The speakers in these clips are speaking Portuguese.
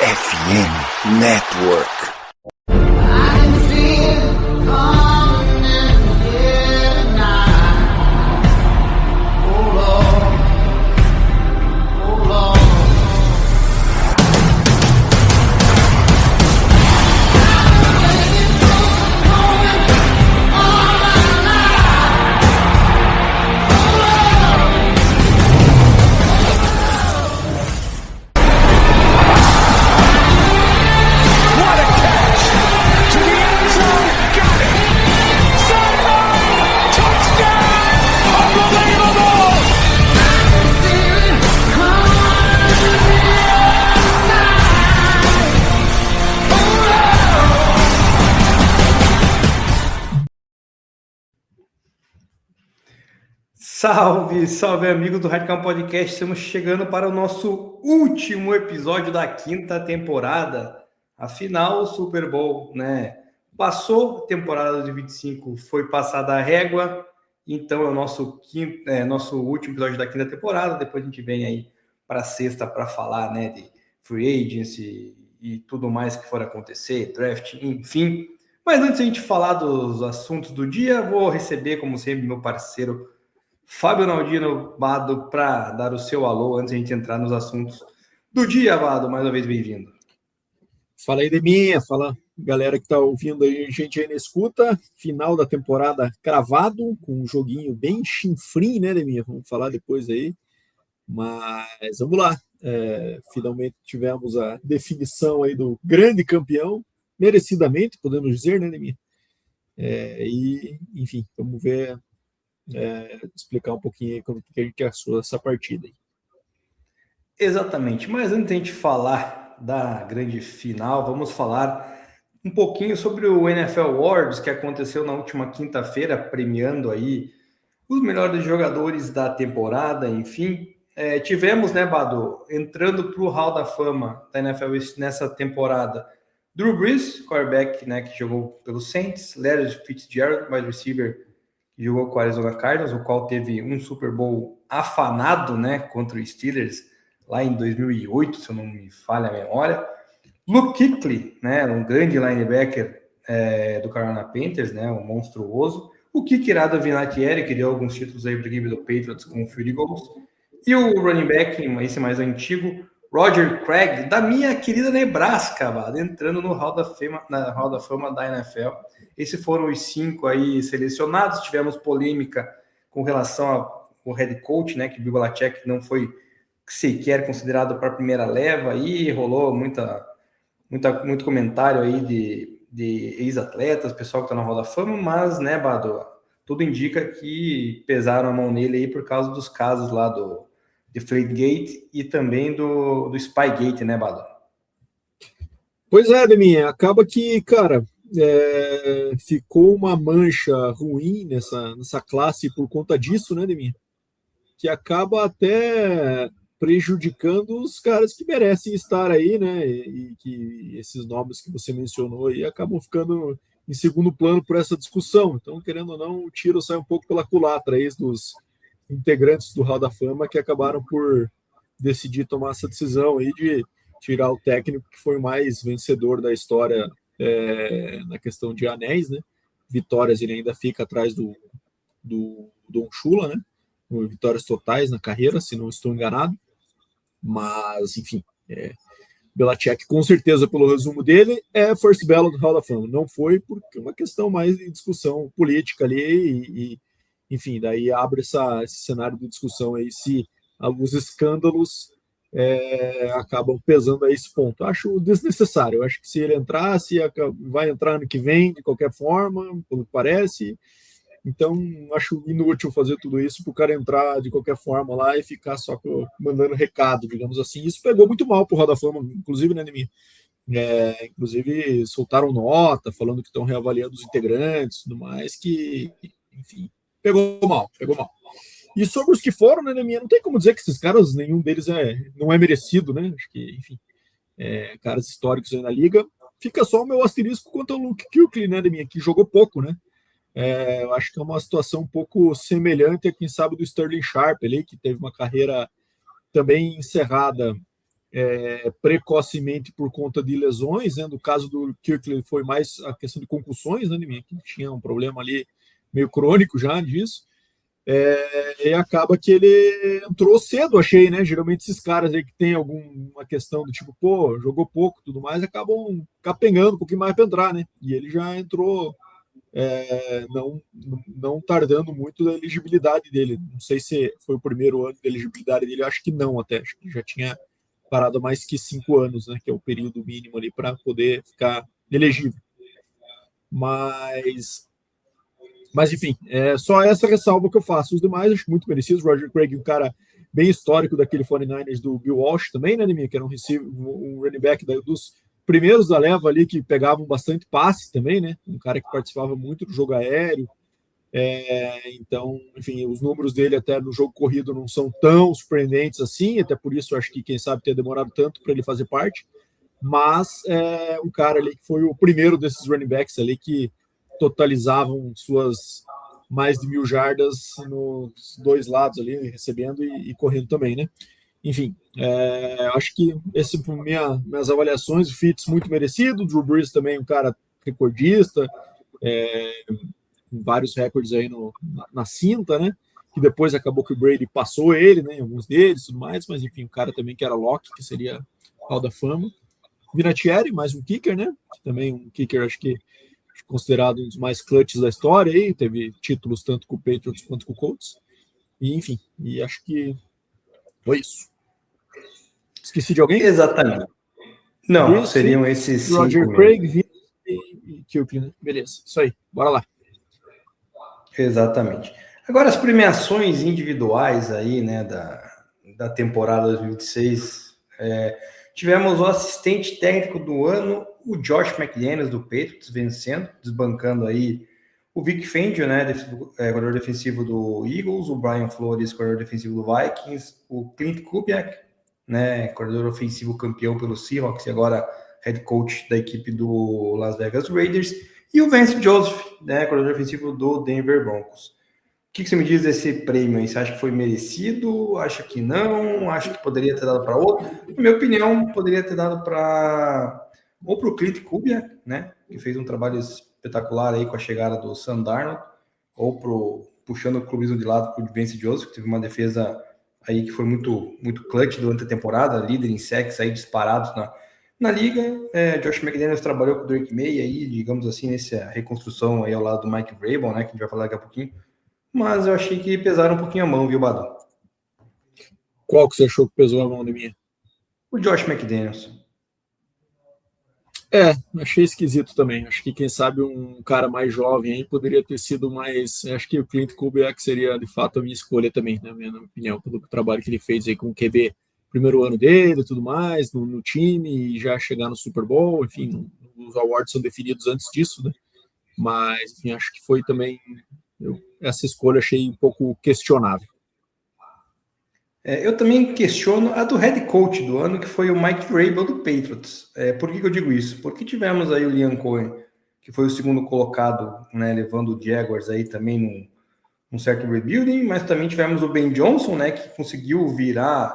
FM Network. Salve, salve amigos do Radical Podcast, estamos chegando para o nosso último episódio da quinta temporada. Afinal, o Super Bowl, né? Passou a temporada de 25, foi passada a régua, então é o nosso último episódio da quinta temporada. Depois a gente vem aí para a sexta para falar, né, de free agency e tudo mais que for acontecer, draft, enfim. Mas antes de a gente falar dos assuntos do dia, vou receber, como sempre, meu parceiro Fábio Naldino, Bado, para dar o seu alô antes de a gente entrar nos assuntos do dia. Bado, mais uma vez bem-vindo. Fala aí, Deminha, fala galera que tá ouvindo aí, gente aí na escuta, final da temporada cravado, com um joguinho bem chinfrim, né, Deminha? Vamos falar depois aí, mas vamos lá. Finalmente tivemos a definição aí do grande campeão, merecidamente, podemos dizer, né, Deminha? Enfim, vamos ver... explicar um pouquinho aí como que a gente achou essa partida aí. Exatamente, mas antes de a gente falar da grande final, vamos falar um pouquinho sobre o NFL Awards que aconteceu na última quinta-feira, premiando aí os melhores jogadores da temporada, enfim. Tivemos, né, Bado, entrando para o Hall da Fama da NFL nessa temporada, Drew Brees, quarterback, né, que jogou pelos Saints, Larry Fitzgerald, wide receiver, que jogou com o Arizona Cardinals, o qual teve um Super Bowl afanado, né, contra os Steelers, lá em 2008, se eu não me falha a memória. Luke Kuechly, né, um grande linebacker do Carolina Panthers, né, um monstruoso. O Kikirada Vinatieri, que deu alguns títulos aí para a equipe do Patriots com o Field Goals. E o running back, esse mais antigo, Roger Craig, da minha querida Nebraska, entrando no Hall da Fama da NFL. Esses foram os 5 aí selecionados. Tivemos polêmica com relação ao head coach, né, que o Bill Belichick não foi sequer considerado para a primeira leva, e rolou muito comentário aí de ex-atletas, pessoal que está na Hall da Fama, mas, né, Bado, tudo indica que pesaram a mão nele aí por causa dos casos lá do Deflategate e também do Spygate, né, Bado? Pois é, Deminha, acaba que, cara, ficou uma mancha ruim nessa classe por conta disso, né, Deminha? Que acaba até prejudicando os caras que merecem estar aí, né? E que esses nomes que você mencionou aí acabam ficando em segundo plano por essa discussão. Então, querendo ou não, o tiro sai um pouco pela culatra aí dos integrantes do Hall da Fama que acabaram por decidir tomar essa decisão aí de tirar o técnico que foi mais vencedor da história na questão de anéis, né? Vitórias, ele ainda fica atrás do Don Shula, né? Vitórias totais na carreira, se não estou enganado. Mas, enfim, Belichick, com certeza, pelo resumo dele, é first ballot do Hall da Fama. Não foi porque é uma questão mais de discussão política ali enfim, daí abre esse cenário de discussão aí se alguns escândalos acabam pesando a esse ponto. Acho desnecessário. Acho que se ele entrasse, vai entrar ano que vem, de qualquer forma, pelo que parece. Então, acho inútil fazer tudo isso para o cara entrar de qualquer forma lá e ficar só mandando recado, digamos assim. Isso pegou muito mal para o Hall da Fama, inclusive, né, Neminha? Inclusive, soltaram nota falando que estão reavaliando os integrantes, tudo mais, que, enfim, pegou mal. E sobre os que foram, né, Neminha, não tem como dizer que esses caras, nenhum deles não é merecido, né? Acho que, enfim, caras históricos aí na liga. Fica só o meu asterisco quanto ao Luke Kuechly, né, Neminha, que jogou pouco, né? Eu acho que é uma situação um pouco semelhante a quem sabe do Sterling Sharp ali, que teve uma carreira também encerrada precocemente por conta de lesões, né? No caso do Kirkland foi mais a questão de concussões, né? Que tinha um problema ali meio crônico já disso. E acaba que ele entrou cedo, achei, né? Geralmente esses caras aí que tem alguma questão do tipo, pô, jogou pouco, tudo mais, acabam capengando um pouquinho mais para entrar, né? E ele já entrou não tardando muito da elegibilidade dele. Não sei se foi o primeiro ano de elegibilidade dele, acho que não até, acho que já tinha parado mais que 5 anos, né? Que é o período mínimo ali para poder ficar elegível. Mas enfim, é só essa ressalva que eu faço. Os demais, acho muito merecidos. Roger Craig, um cara bem histórico daquele 49ers do Bill Walsh também, né, que era um running back dos primeiros da leva ali, que pegavam bastante passe também, né? Um cara que participava muito do jogo aéreo. Então, enfim, os números dele até no jogo corrido não são tão surpreendentes assim, até por isso acho que, quem sabe, ter demorado tanto para ele fazer parte. Mas um cara ali que foi o primeiro desses running backs ali que totalizavam suas mais de 1.000 jardas nos dois lados ali, recebendo e correndo também, né? Enfim, acho que essas são minhas avaliações. O Fitz muito merecido, o Drew Brees também um cara recordista, com vários recordes aí na cinta, né? Que depois acabou que o Brady passou ele, né? Em alguns deles, tudo mais, mas enfim, um cara também que era Locke, que seria Hall da Fama. Vinatieri, mais um kicker, né? Também um kicker, acho que considerado um dos mais clutches da história aí, teve títulos tanto com o Patriots quanto com o Colts. E enfim, e acho que foi isso. Esqueci de alguém? Exatamente. Não, Bruce, seriam esses 5 Roger mesmo. Craig, Vince e Kirkland, né? Beleza, isso aí, bora lá. Exatamente. Agora as premiações individuais aí, né, da temporada 2026, tivemos o assistente técnico do ano, o Josh McDaniels do Patriots, vencendo, desbancando aí o Vic Fangio, né, jogador defensivo do Eagles, o Brian Flores, jogador defensivo do Vikings, o Clint Kubiak, né, jogador ofensivo campeão pelo Seahawks e agora head coach da equipe do Las Vegas Raiders, e o Vance Joseph, né, jogador defensivo do Denver Broncos. O que você me diz desse prêmio aí? Você acha que foi merecido? Acha que não? Acha que poderia ter dado para outro? Na minha opinião, poderia ter dado para o Clint Kubiak, né, que fez um trabalho espetacular aí com a chegada do Sam Darnold, ou puxando o clubismo de lado para o Vance Joseph, que teve uma defesa aí que foi muito, muito clutch durante a temporada, líder em sacks aí disparados na liga. Josh McDaniels trabalhou com o Drake May aí, digamos assim, nessa reconstrução aí ao lado do Mike Vrabel, né, que a gente vai falar daqui a pouquinho. Mas eu achei que pesaram um pouquinho a mão, viu, Badu? Qual que você achou que pesou a mão de mim? O Josh McDaniels. Achei esquisito também. Acho que, quem sabe, um cara mais jovem aí poderia ter sido mais. Acho que o Clint Kubiak seria, de fato, a minha escolha também, na minha opinião, pelo trabalho que ele fez aí com o QB, primeiro ano dele e tudo mais, no time, e já chegar no Super Bowl. Enfim, os awards são definidos antes disso, né? Mas, enfim, acho que foi também. Essa escolha achei um pouco questionável. Eu também questiono a do head coach do ano, que foi o Mike Vrabel do Patriots. Por que eu digo isso? Porque tivemos aí o Liam Cohen, que foi o segundo colocado, né, levando o Jaguars aí também num certo rebuilding, mas também tivemos o Ben Johnson, né, que conseguiu virar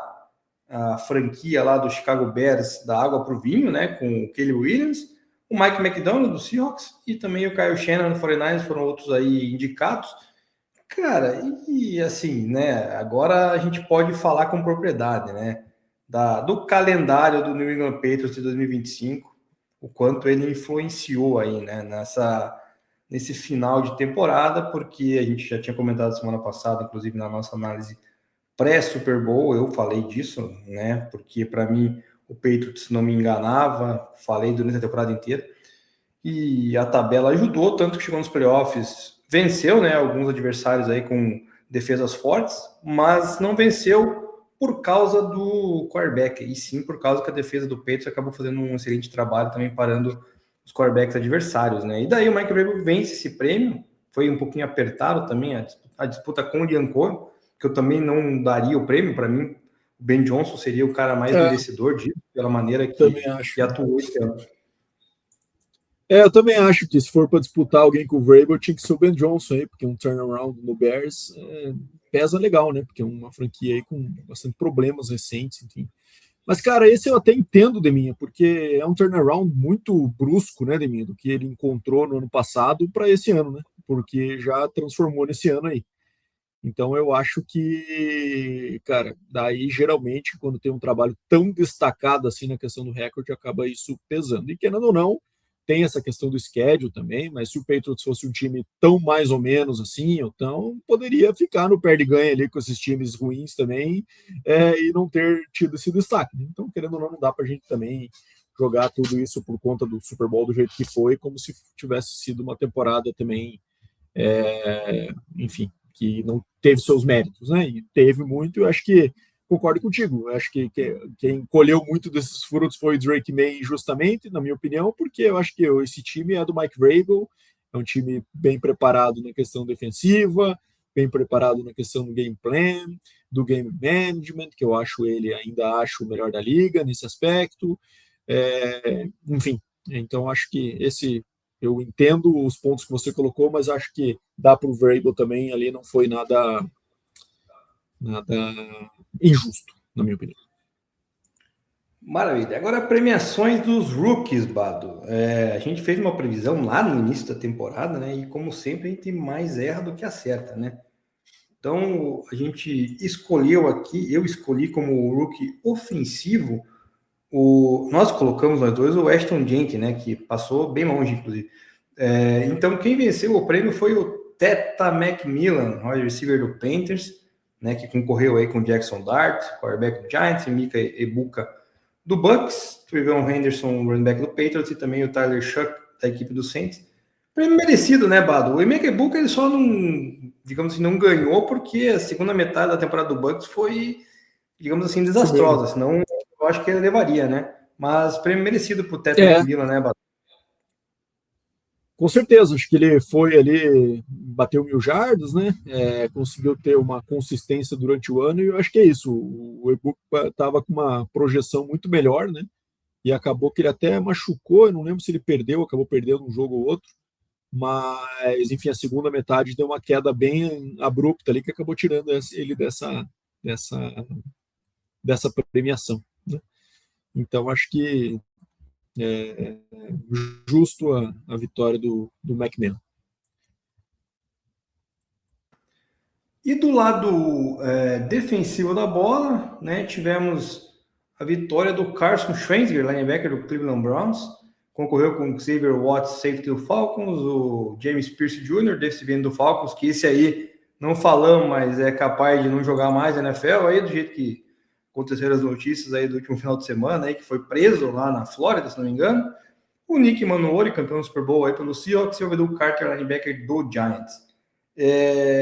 a franquia lá do Chicago Bears da água para o vinho, né, com o Caleb Williams, o Mike McDonald do Seahawks e também o Kyle Shanahan do 49ers foram outros aí indicados. Cara, e assim, né? Agora a gente pode falar com propriedade, né? Do calendário do New England Patriots de 2025, o quanto ele influenciou aí, né? Nesse final de temporada, porque a gente já tinha comentado semana passada, inclusive na nossa análise pré-Super Bowl, eu falei disso, né? Porque para mim o Patriots não me enganava, falei durante a temporada inteira. E a tabela ajudou, tanto que chegou nos playoffs, venceu, né, alguns adversários aí com defesas fortes, mas não venceu por causa do quarterback, e sim por causa que a defesa do Patriots acabou fazendo um excelente trabalho também parando os quarterbacks adversários, né? E daí o Mike Vrabel vence esse prêmio, foi um pouquinho apertado também a disputa com o Liam Cohen, que eu também não daria o prêmio, para mim o Ben Johnson seria o cara mais merecedor disso, pela maneira que atuou esse ano. Eu também acho que, se for para disputar alguém com o Vrabel, tinha que ser o Ben Johnson aí, porque um turnaround no Bears pesa legal, né? Porque é uma franquia aí com bastante problemas recentes, enfim. Mas, cara, esse eu até entendo, Deminha, porque é um turnaround muito brusco, né, Deminha, do que ele encontrou no ano passado para esse ano, né? Porque já transformou nesse ano aí. Então eu acho que, cara, daí geralmente quando tem um trabalho tão destacado assim na questão do recorde, acaba isso pesando. E querendo ou não, tem essa questão do schedule também, mas se o Patriots fosse um time tão mais ou menos assim, então poderia ficar no perde-ganha ali com esses times ruins também, e não ter tido esse destaque. Então, querendo ou não, não dá para a gente também jogar tudo isso por conta do Super Bowl do jeito que foi, como se tivesse sido uma temporada também, enfim, que não teve seus méritos, né? E teve muito, eu acho que concordo contigo. Eu acho que quem colheu muito desses frutos foi o Drake May, justamente, na minha opinião, porque eu acho que esse time é do Mike Vrabel, é um time bem preparado na questão defensiva, bem preparado na questão do game plan, do game management, que eu acho ele ainda acho o melhor da liga nesse aspecto. Enfim, então acho que esse eu entendo os pontos que você colocou, mas acho que dá para o Vrabel também ali não foi nada injusto, na minha opinião. Maravilha. Agora, premiações dos rookies, Bado. A gente fez uma previsão lá no início da temporada, né? E como sempre, a gente mais erra do que acerta, né? Então, a gente escolheu aqui, eu escolhi como rookie ofensivo, nós colocamos nós dois o Ashton Jenkins, né? Que passou bem longe, inclusive. Então, quem venceu o prêmio foi o Teta McMillan, wide receiver do Panthers, né? Que concorreu aí com Jackson Dart, quarterback do Giants, e Mika Ibuka do Bucks, Trevon Henderson, running back do Patriots, e também o Tyler Shuck, da equipe do Saints. Prêmio merecido, né, Bado? O Emeka Ibuka, ele só não, digamos assim, não ganhou porque a segunda metade da temporada do Bucks foi, digamos assim, desastrosa, senão eu acho que ele levaria, né? Mas prêmio merecido pro Teta McMillan, né, Bado? Com certeza, acho que ele foi ali, bateu 1.000 jardas, né? Conseguiu ter uma consistência durante o ano, e eu acho que é isso. O Ebook estava com uma projeção muito melhor, né? E acabou que ele até machucou, eu não lembro se ele perdeu, acabou perdendo um jogo ou outro, mas enfim, a segunda metade deu uma queda bem abrupta ali que acabou tirando ele dessa premiação, né? Então acho que é justo a vitória do McMillan. E do lado defensivo da bola, né, tivemos a vitória do Carson Schwenzer, linebacker do Cleveland Browns, concorreu com o Xavier Watts, safety do Falcons, o James Pierce Jr., defensive do Falcons, que esse aí não falamos, mas é capaz de não jogar mais na NFL, aí do jeito que aconteceram as notícias aí do último final de semana, aí, que foi preso lá na Flórida, se não me engano. O Nick Manuoli, campeão do Super Bowl aí pelo Seahawks, e o Edu Carter, linebacker do Giants.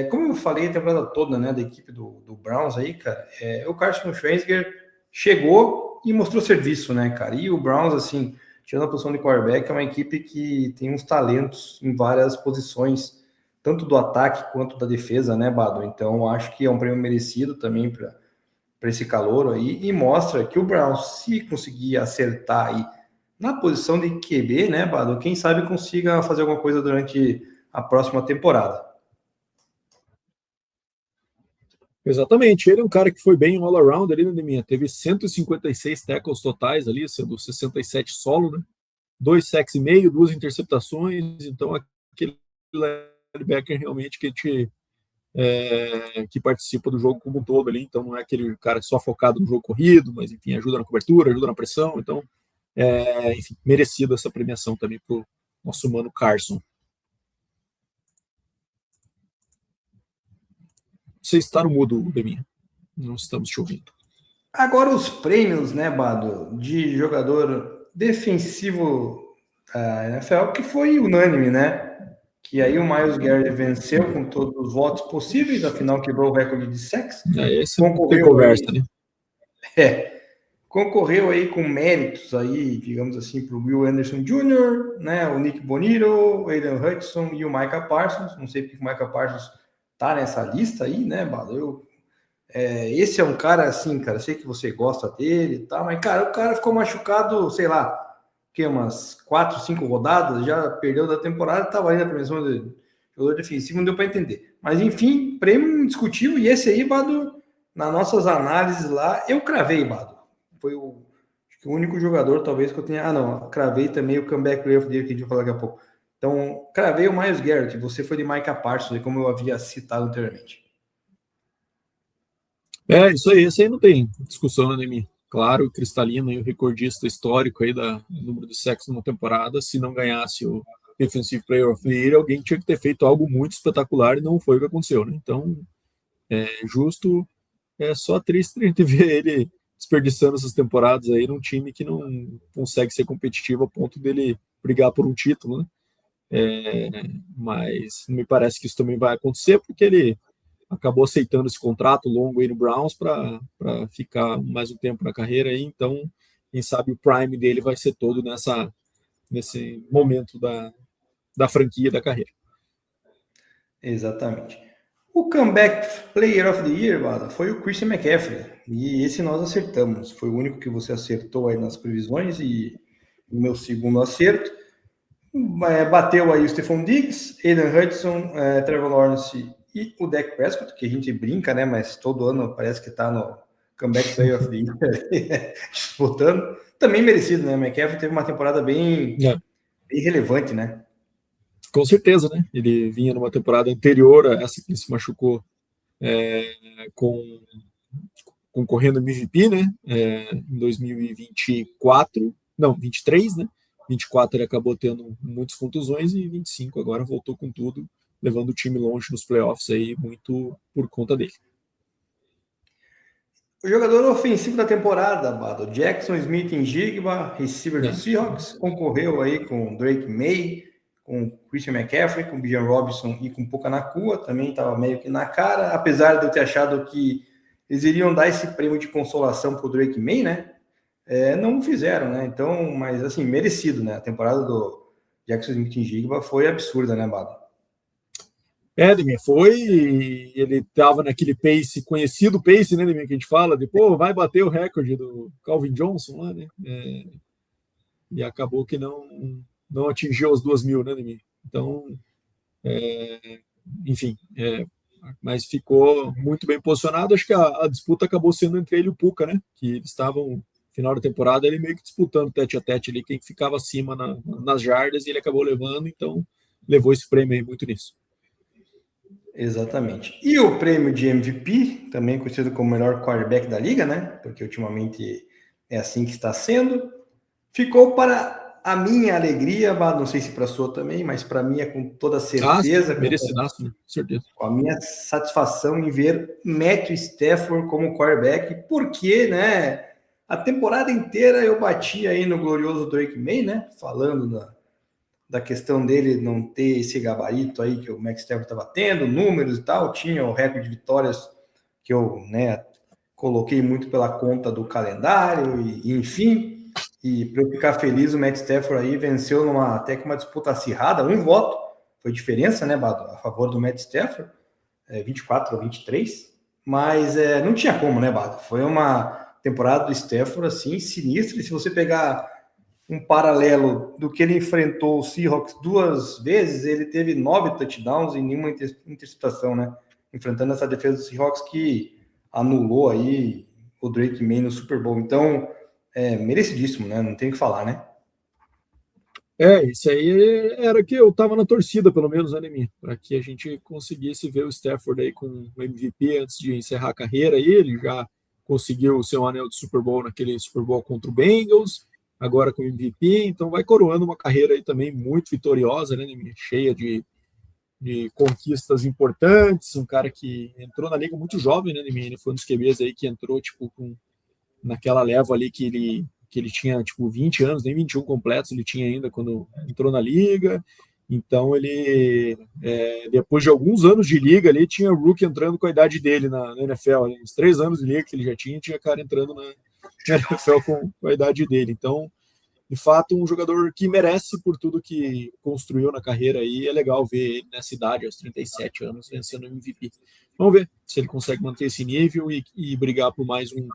Como eu falei a temporada toda, né, da equipe do Browns aí, cara, o Carson Schwenzer chegou e mostrou serviço, né, cara, e o Browns, assim, tirando a posição de quarterback, é uma equipe que tem uns talentos em várias posições, tanto do ataque quanto da defesa, né, Bado? Então, acho que é um prêmio merecido também para esse calouro aí, e mostra que o Browns, se conseguir acertar aí na posição de QB, né, Bado, quem sabe consiga fazer alguma coisa durante a próxima temporada. Exatamente, ele é um cara que foi bem all around ali, né, Deminha? Teve 156 tackles totais ali, sendo 67 solo, né? 2 sacks e meio, 2 interceptações, então aquele linebacker realmente que participa do jogo como um todo ali, então não é aquele cara só focado no jogo corrido, mas enfim, ajuda na cobertura, ajuda na pressão, então enfim, merecido essa premiação também para o nosso mano Carson. Você está no mudo, Deminha. Não estamos te ouvindo. Agora os prêmios, né, Bado, de jogador defensivo da NFL, que foi unânime, né? Que aí o Myles Garrett venceu com todos os votos possíveis, afinal quebrou o recorde de sacks. Esse não tem conversa, aí, né? Concorreu aí com méritos aí, digamos assim, para o Will Anderson Jr., né? O Nick Bonito, o Aidan Hutchinson e o Micah Parsons. Não sei porque o Micah Parsons tá nessa lista aí, né, Bado? Esse é um cara assim, cara, sei que você gosta dele e tal, mas, cara, o cara ficou machucado, sei lá, que umas 4, 5 rodadas, já perdeu da temporada, estava aí na premiação de jogador defensivo, não deu para entender. Mas, enfim, prêmio indiscutível, e esse aí, Bado, nas nossas análises lá, eu cravei, Bado. foi acho que o único jogador, talvez, que eu tenha... não, cravei também o comeback player of the year, que a gente vai falar daqui a pouco. Então, cravei o Myles Garrett, você foi de Micah Parsons, como eu havia citado anteriormente. Isso aí não tem discussão, né, mim? Claro, cristalino e o recordista histórico aí do número de sacks numa temporada, se não ganhasse o Defensive Player of the Year, alguém tinha que ter feito algo muito espetacular e não foi o que aconteceu, né? Então, justo, é só triste a gente ver ele desperdiçando essas temporadas aí num time que não consegue ser competitivo a ponto dele brigar por um título, né? Mas me parece que isso também vai acontecer porque ele acabou aceitando esse contrato longo aí no Browns para ficar mais um tempo na carreira aí, então quem sabe o prime dele vai ser todo nesse momento da franquia da carreira. Exatamente. O comeback player of the year, Bada, foi o Christian McCaffrey. E esse nós acertamos. Foi o único que você acertou aí nas previsões e o meu segundo acerto. Bateu aí o Stephon Diggs, Aiden Hudson, Trevor Lawrence e o Dak Prescott, que a gente brinca, né? Mas todo ano parece que tá no comeback player of the year disputando. Também merecido, né? McCaffrey teve uma temporada bem relevante, né? Com certeza, né? Ele vinha numa temporada anterior a essa que ele se machucou concorrendo MVP, né? Em 2024, não, 23, né? 24 ele acabou tendo muitas contusões e 25 agora voltou com tudo, levando o time longe nos playoffs aí, muito por conta dele. O jogador ofensivo da temporada, Bado, Jackson Smith-Njigba, receiver do Seahawks, concorreu aí com Drake May, com Christian McCaffrey, com Bijan Robinson e com Puka Nacua, também estava meio que na cara, apesar de eu ter achado que eles iriam dar esse prêmio de consolação para o Drake May, né? Não fizeram, né? Então, mas assim, merecido, né? A temporada do Jackson Smith-Njigba foi absurda, né, Bado? Demir, ele estava naquele pace, conhecido pace, né, Demir, que a gente fala, de, vai bater o recorde do Calvin Johnson lá, né, e acabou que não atingiu os 2.000, né, Demir? Então, enfim, mas ficou muito bem posicionado, acho que a disputa acabou sendo entre ele e o Puka, né, que eles estavam, no final da temporada, ele meio que disputando tete a tete ali, quem ficava acima nas jardas, e ele acabou levando, então levou esse prêmio aí muito nisso. Exatamente. E o prêmio de MVP, também conhecido como o melhor quarterback da liga, né? Porque ultimamente é assim que está sendo. Ficou para a minha alegria, não sei se para a sua também, mas para mim é com toda certeza. Merecidaço, né? Com certeza. Com a minha satisfação em ver Matthew Stafford como quarterback, porque, né? A temporada inteira eu bati aí no glorioso Drake May, né? Falando da questão dele não ter esse gabarito aí que o Max Stafford estava tendo, números e tal, tinha o recorde de vitórias que eu, né, coloquei muito pela conta do calendário e enfim, e para eu ficar feliz, o Max Stafford aí venceu até que uma disputa acirrada, um voto, foi diferença, né, Bado, a favor do Matt Stafford, 24 ou 23, mas não tinha como, né, Bado, foi uma temporada do Stafford, assim, sinistra, e se você pegar um paralelo do que ele enfrentou o Seahawks 2 vezes, ele teve 9 touchdowns e nenhuma interceptação, né? Enfrentando essa defesa do Seahawks que anulou aí o Drake May no Super Bowl. Então, merecidíssimo, né? Não tem o que falar, né? Isso aí era que eu tava na torcida, pelo menos, né, mim, para que a gente conseguisse ver o Stafford aí com o MVP antes de encerrar a carreira. Ele já conseguiu o seu anel de Super Bowl naquele Super Bowl contra o Bengals, agora com o MVP, então vai coroando uma carreira aí também muito vitoriosa, né, cheia de conquistas importantes, um cara que entrou na liga muito jovem, né, ele foi um dos QBs aí que entrou, tipo, naquela leva ali que ele tinha, tipo, 20 anos, nem 21 completos ele tinha ainda quando entrou na liga, então ele, depois de alguns anos de liga ali, tinha o Rookie entrando com a idade dele na NFL, uns 3 anos de liga que ele já tinha cara entrando na NFL com a idade dele, então de fato, um jogador que merece por tudo que construiu na carreira aí. É legal ver ele nessa idade, aos 37 anos, vencendo o MVP. Vamos ver se ele consegue manter esse nível e brigar por mais um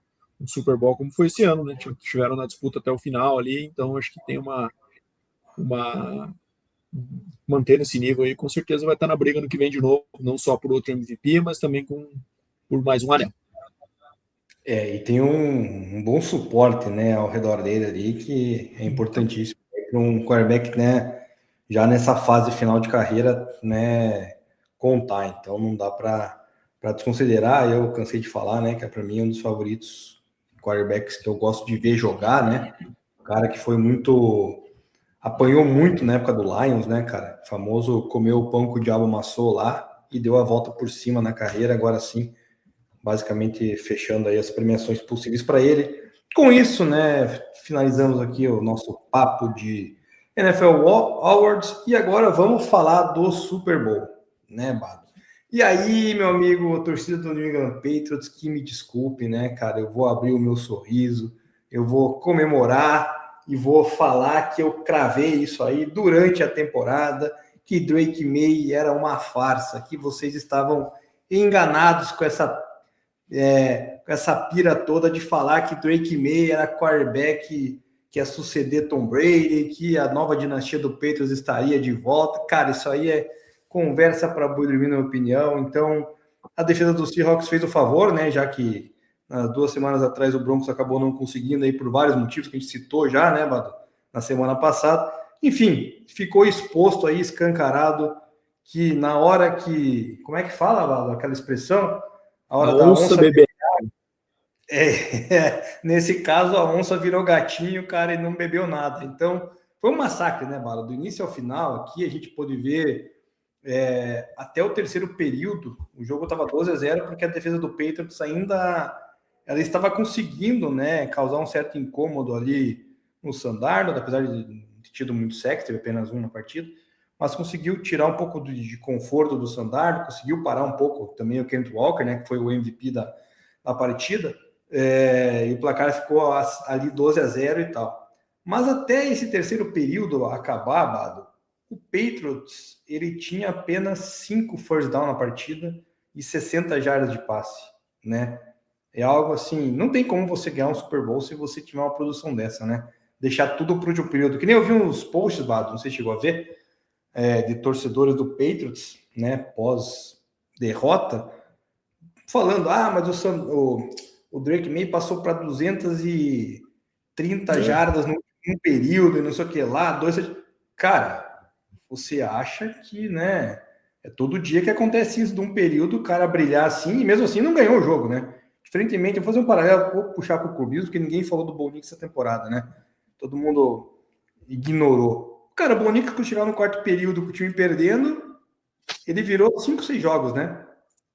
Super Bowl, como foi esse ano, né? Tiveram na disputa até o final ali, então acho que tem uma manter esse nível aí, com certeza vai estar na briga no que vem de novo, não só por outro MVP, mas também por mais um anel. E tem um bom suporte, né, ao redor dele ali, que é importantíssimo para um quarterback, né, já nessa fase final de carreira, né, contar. Então não dá para desconsiderar. Eu cansei de falar, né, que para mim é um dos favoritos quarterbacks que eu gosto de ver jogar, né, o cara que foi muito, apanhou muito na época do Lions, né, cara, o famoso comeu o pão que o diabo amassou lá e deu a volta por cima na carreira. Agora sim, basicamente fechando aí as premiações possíveis para ele. Com isso, né, finalizamos aqui o nosso papo de NFL Awards e agora vamos falar do Super Bowl, né, Bado? E aí, meu amigo, torcida do New England Patriots, que me desculpe, né, cara, eu vou abrir o meu sorriso, eu vou comemorar e vou falar que eu cravei isso aí durante a temporada, que Drake May era uma farsa, que vocês estavam enganados com essa pira toda de falar que Drake May era quarterback que ia suceder Tom Brady, que a nova dinastia do Patriots estaria de volta. Cara, isso aí é conversa para boi dormir, na minha opinião. Então, a defesa do Seahawks fez o favor, né? Já que 2 semanas atrás o Broncos acabou não conseguindo aí por vários motivos que a gente citou já, né, Bado? Na semana passada. Enfim, ficou exposto aí, escancarado, que na hora que... Como é que fala, Bado, aquela expressão? A A hora da onça onça. bebê. Nesse caso, a onça virou gatinho, cara, e não bebeu nada. Então, foi um massacre, né, Bala? Do início ao final, aqui a gente pôde ver até o terceiro período, o jogo estava 12-0, porque a defesa do Patriots ainda ela estava conseguindo, né, causar um certo incômodo ali no Sandarno, apesar de ter tido muito sexo, teve apenas um na partida, mas conseguiu tirar um pouco de conforto do Sandarno, conseguiu parar um pouco também o Kent Walker, né, que foi o MVP da partida, e o placar ficou ali 12-0 e tal. Mas até esse terceiro período acabar, Bado, o Patriots ele tinha apenas 5 first down na partida e 60 jardas de passe, né? É algo assim, não tem como você ganhar um Super Bowl se você tiver uma produção dessa, né? Deixar tudo para o último período. Que nem eu vi uns posts, Bado, não sei se chegou a ver, de torcedores do Patriots, né, pós derrota, falando, mas o Drake May passou para 230 jardas no período e não sei o que lá, cara, você acha que, né, é todo dia que acontece isso de um período, o cara brilhar assim, e mesmo assim não ganhou o jogo, né? Diferentemente, eu vou fazer um paralelo, vou puxar para o clubismo, porque ninguém falou do Bo Nix essa temporada, né? Todo mundo ignorou. Cara, o Bo Nix, quando chegar no quarto período com o time perdendo, ele virou 5, 6 jogos, né?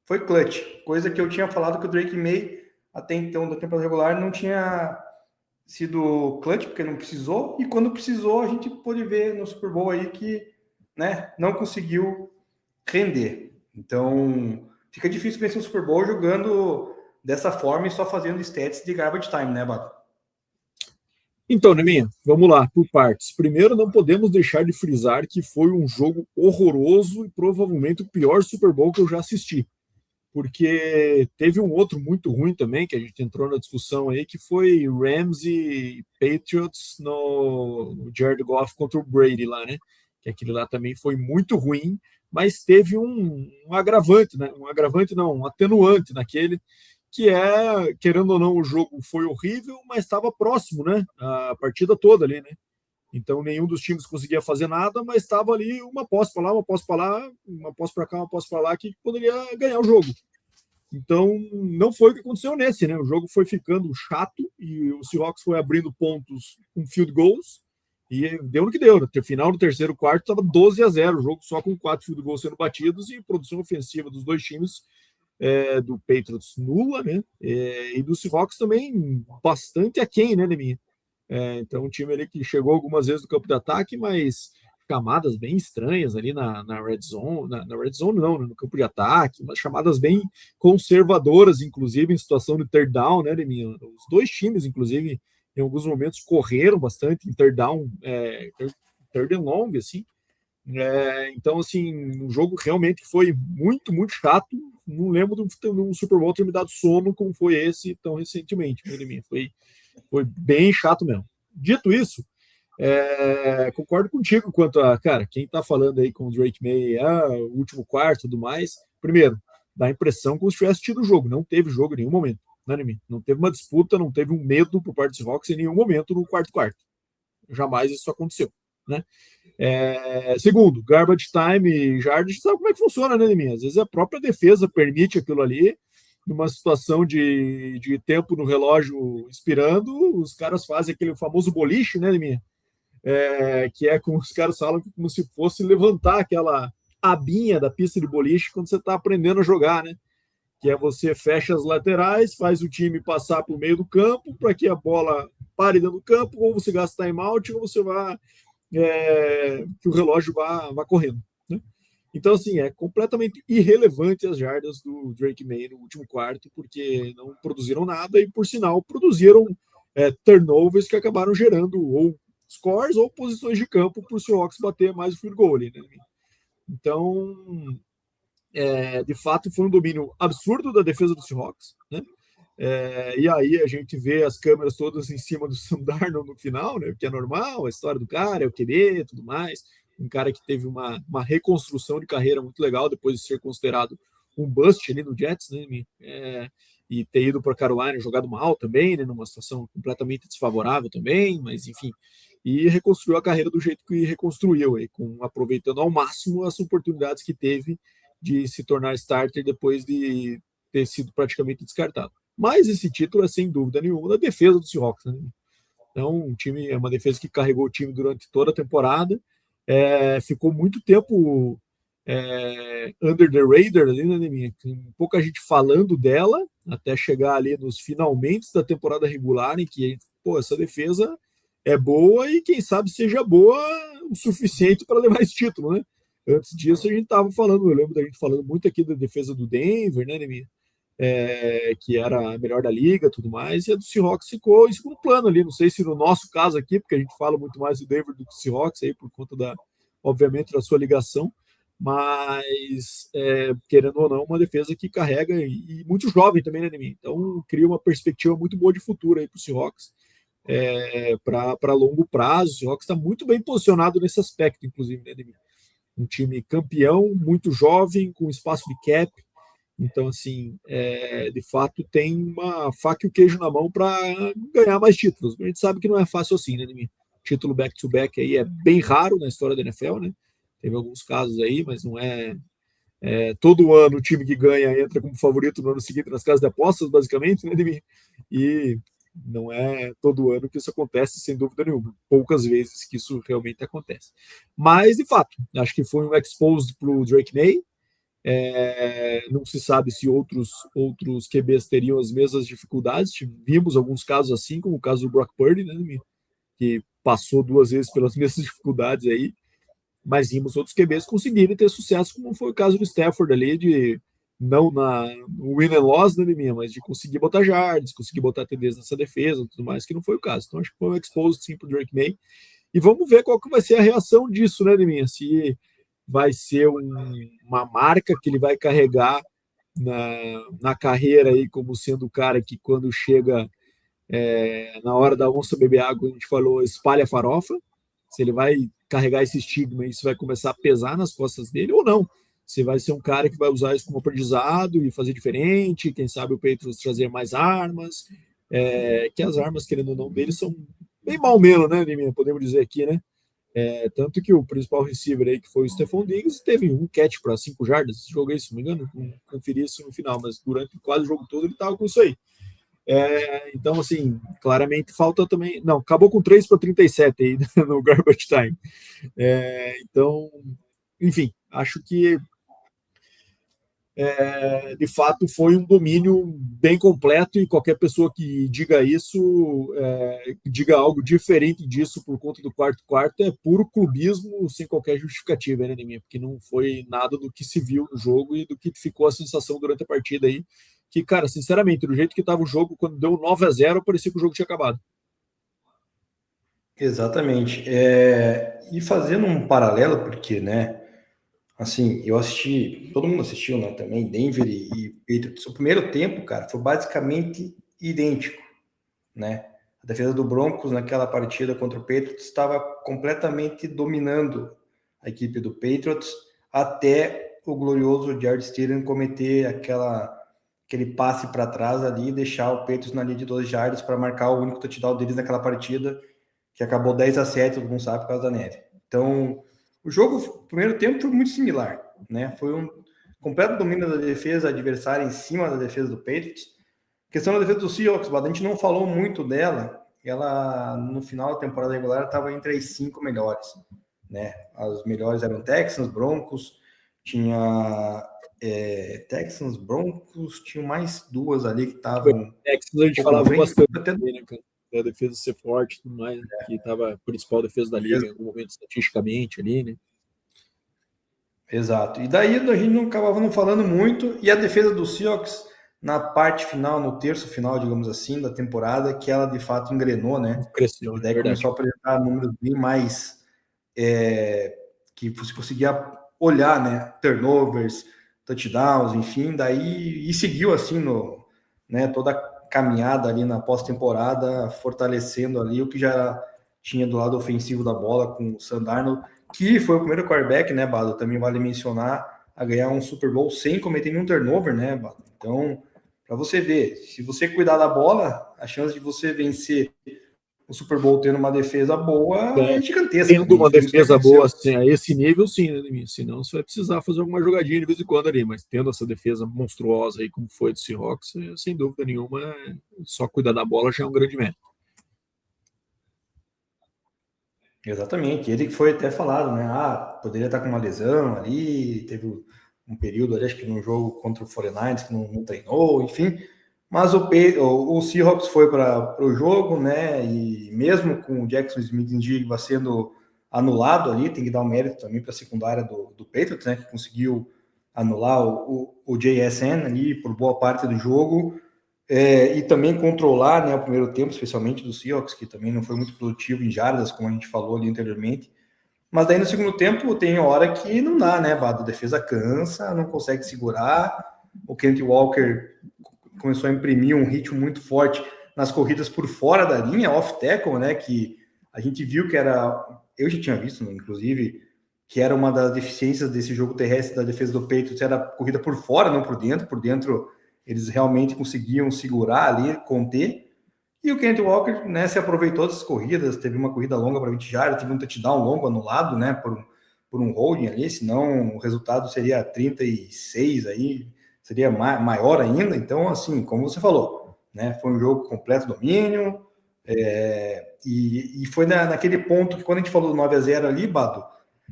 Foi clutch, coisa que eu tinha falado que o Drake May, até então, da temporada regular, não tinha sido clutch, porque não precisou, e quando precisou, a gente pôde ver no Super Bowl aí que, né, não conseguiu render. Então, fica difícil vencer o Super Bowl jogando dessa forma e só fazendo stats de garbage time, né, Bato? Então, Neminha, vamos lá, por partes. Primeiro, não podemos deixar de frisar que foi um jogo horroroso e provavelmente o pior Super Bowl que eu já assisti. Porque teve um outro muito ruim também, que a gente entrou na discussão aí, que foi Rams e Patriots no Jared Goff contra o Brady lá, né? Que aquele lá também foi muito ruim, mas teve um agravante, né? Um agravante não, um atenuante naquele, que é, querendo ou não, o jogo foi horrível, mas estava próximo, né? A partida toda ali, né? Então nenhum dos times conseguia fazer nada, mas estava ali uma posse para lá, uma posse para lá, uma posse para cá, uma posse para lá, que poderia ganhar o jogo. Então não foi o que aconteceu nesse, né? O jogo foi ficando chato e o Seahawks foi abrindo pontos com field goals e deu no que deu. No final do terceiro quarto estava 12-0, o jogo só com 4 field goals sendo batidos e produção ofensiva dos dois times, do Patriots nula, né? E do Seahawks também bastante aquém, né, Neminha? Então, um time ali que chegou algumas vezes no campo de ataque, mas chamadas bem estranhas ali na red zone, na red zone não, né, no campo de ataque, mas chamadas bem conservadoras, inclusive em situação de third down, né, Leminha? Os dois times, inclusive, em alguns momentos correram bastante em third down, third and long, assim. Então, assim, um jogo realmente foi muito, muito chato. Não lembro de um Super Bowl ter me dado sono como foi esse tão recentemente, né, Leminha? Foi bem chato mesmo. Dito isso, concordo contigo quanto a, cara, quem tá falando aí com o Drake May, o último quarto e tudo mais, primeiro, dá a impressão como se tivesse tido jogo, não teve jogo em nenhum momento. né, Nemi? Não teve uma disputa, não teve um medo por parte dos Seahawks em nenhum momento no quarto quarto. Jamais isso aconteceu, né? Segundo, garbage time e jardas, sabe como é que funciona, né, Nemi? Às vezes a própria defesa permite aquilo ali, numa situação de tempo no relógio expirando, os caras fazem aquele famoso boliche, né, Nemi? Que é como os caras falam, como se fosse levantar aquela abinha da pista de boliche quando você está aprendendo a jogar, né? Que é você fecha as laterais, faz o time passar para o meio do campo para que a bola pare dentro do campo, ou você gasta timeout, ou você vai que o relógio vá correndo. Né? Então, assim, é completamente irrelevante as jardas do Drake May no último quarto, porque não produziram nada e, por sinal, produziram turnovers que acabaram gerando ou scores ou posições de campo para o Seahawks bater mais o field goal ali, né? Então, de fato, foi um domínio absurdo da defesa do Seahawks, né? E aí a gente vê as câmeras todas em cima do Sam Darnold no final, né? Que é normal, a história do cara, é o QB, tudo mais. Um cara que teve uma reconstrução de carreira muito legal depois de ser considerado um bust ali no Jets, né? E ter ido para Carolina jogado mal também, né? Numa situação completamente desfavorável também, mas enfim. E reconstruiu a carreira do jeito que reconstruiu, aí, aproveitando ao máximo as oportunidades que teve de se tornar starter depois de ter sido praticamente descartado. Mas esse título é, sem dúvida nenhuma, da defesa do Seahawks. Né? Então, o time é uma defesa que carregou o time durante toda a temporada. Ficou muito tempo under the radar ali, né, Neminha? Pouca gente falando dela, até chegar ali nos finalmente da temporada regular, em que essa defesa é boa e quem sabe seja boa o suficiente para levar esse título, né? Antes disso, a gente estava falando, eu lembro da gente falando muito aqui da defesa do Denver, né, Neminha? Que era a melhor da liga, tudo mais, e a do Seahawks ficou em segundo plano ali. Não sei se no nosso caso aqui, porque a gente fala muito mais do Denver do que do Seahawks aí por conta obviamente, da sua ligação, mas querendo ou não, uma defesa que carrega e muito jovem também, né, Neminha? Então cria uma perspectiva muito boa de futuro aí para o Seahawks. Para longo prazo, o Seahawks está muito bem posicionado nesse aspecto, inclusive, né, Neminha? Um time campeão, muito jovem, com espaço de cap. Então, assim, de fato, tem uma faca e o queijo na mão para ganhar mais títulos. A gente sabe que não é fácil assim, né, Nimi? Título back-to-back aí é bem raro na história da NFL, né? Teve alguns casos aí, mas não todo ano o time que ganha entra como favorito no ano seguinte nas casas de apostas, basicamente, né, Nimi? E não é todo ano que isso acontece, sem dúvida nenhuma. Poucas vezes que isso realmente acontece. Mas, de fato, acho que foi um exposed para o Drake May. Não se sabe se outros QBs teriam as mesmas dificuldades. Vimos alguns casos assim, como o caso do Brock Purdy, né, que passou 2 vezes pelas mesmas dificuldades aí, mas vimos outros QBs conseguirem ter sucesso, como foi o caso do Stafford ali, de não no win and loss, né, mas de conseguir botar jardas, conseguir botar TDs nessa defesa, tudo mais, que não foi o caso. Então acho que foi um exposed sim para o Drake May. E vamos ver qual que vai ser a reação disso, né, Deminha? Se vai ser uma marca que ele vai carregar na carreira aí, como sendo o cara que quando chega na hora da onça beber água, a gente falou, espalha a farofa. Se ele vai carregar esse estigma, isso vai começar a pesar nas costas dele ou não. Se vai ser um cara que vai usar isso como aprendizado e fazer diferente, quem sabe o Patriots trazer mais armas, que as armas, querendo ou não, dele são bem mal menos, né, podemos dizer aqui, né? Tanto que o principal receiver aí, que foi o Stephon Diggs, teve um catch para 5 jardas. Joguei, se não me engano, não conferi isso no final, mas durante quase o jogo todo ele estava com isso aí. Então, assim, claramente falta também. Não, acabou com 3 para 37 aí no garbage time. Então, enfim, acho que de fato foi um domínio bem completo e qualquer pessoa que diga isso, diga algo diferente disso por conta do quarto é puro clubismo sem qualquer justificativa, né, minha? Porque não foi nada do que se viu no jogo e do que ficou a sensação durante a partida aí, que, cara, sinceramente, do jeito que estava o jogo, quando deu 9-0, parecia que o jogo tinha acabado. Exatamente. E fazendo um paralelo, porque, né, assim, eu assisti, todo mundo assistiu, né, também, Denver e Patriots. O primeiro tempo, cara, foi basicamente idêntico, né? A defesa do Broncos naquela partida contra o Patriots estava completamente dominando a equipe do Patriots até o glorioso Jared Stidham cometer aquele passe para trás ali e deixar o Patriots na linha de 12 jardas para marcar o único touchdown deles naquela partida, que acabou 10-7, todo mundo sabe, por causa da neve. Então, o jogo, o primeiro tempo, foi muito similar, né? Foi um completo domínio da defesa adversária em cima da defesa do Patriots. A questão da defesa do Seahawks, a gente não falou muito dela, ela, no final da temporada regular, estava entre as 5 melhores, né? As melhores eram Texans, Broncos, tinha Texans, Broncos, tinha mais 2 ali que estavam... Texans a gente falava bastante também, né, cara? A defesa ser forte e tudo mais, né? Que estava a principal defesa da liga em algum momento estatisticamente ali, né? Exato. E daí a gente não acabava não falando muito, e a defesa do Seahawks na parte final, no terço final, digamos assim, da temporada, que ela de fato engrenou, né? Cresceu, E daí começou a apresentar números bem mais que você conseguia olhar, né? Turnovers, touchdowns, enfim, daí e seguiu assim né, toda a caminhada ali na pós-temporada, fortalecendo ali o que já tinha do lado ofensivo da bola com o Sam Darnold, que foi o primeiro quarterback, né, Bado? Também vale mencionar, a ganhar um Super Bowl sem cometer nenhum turnover, né, Bado? Então, para você ver, se você cuidar da bola, a chance de você vencer o Super Bowl tendo uma defesa boa é gigantesca. Tendo uma defesa boa assim, a esse nível, sim, né, senão você vai precisar fazer alguma jogadinha de vez em quando ali, mas tendo essa defesa monstruosa aí, como foi do Seahawks, sem dúvida nenhuma, só cuidar da bola já é um grande mérito. Exatamente, ele que foi até falado, né? Poderia estar com uma lesão ali, teve um período ali, acho que no jogo contra o 49ers que não treinou, enfim. Mas o Seahawks foi para o jogo, né? E mesmo com o Jackson Smith-Njigba sendo anulado ali, tem que dar um mérito também para a secundária do Patriots, né? Que conseguiu anular o JSN ali por boa parte do jogo. E também controlar, né, o primeiro tempo, especialmente do Seahawks, que também não foi muito produtivo em jardas, como a gente falou ali anteriormente. Mas daí no segundo tempo tem hora que não dá, né, Bado? A defesa cansa, não consegue segurar. O Kent Walker começou a imprimir um ritmo muito forte nas corridas por fora da linha, off-tackle, né, que a gente viu que era... Eu já tinha visto, né, inclusive, que era uma das deficiências desse jogo terrestre da defesa do Patriots, era corrida por fora, não por dentro. Por dentro eles realmente conseguiam segurar ali, conter. E o Kent Walker, né, se aproveitou das corridas, teve uma corrida longa para 20 jardas, teve um touchdown longo anulado, né, por um holding ali, senão o resultado seria 36 aí, seria maior ainda. Então, assim, como você falou, né, foi um jogo completo domínio, e foi naquele ponto que quando a gente falou do 9-0 ali, Bado,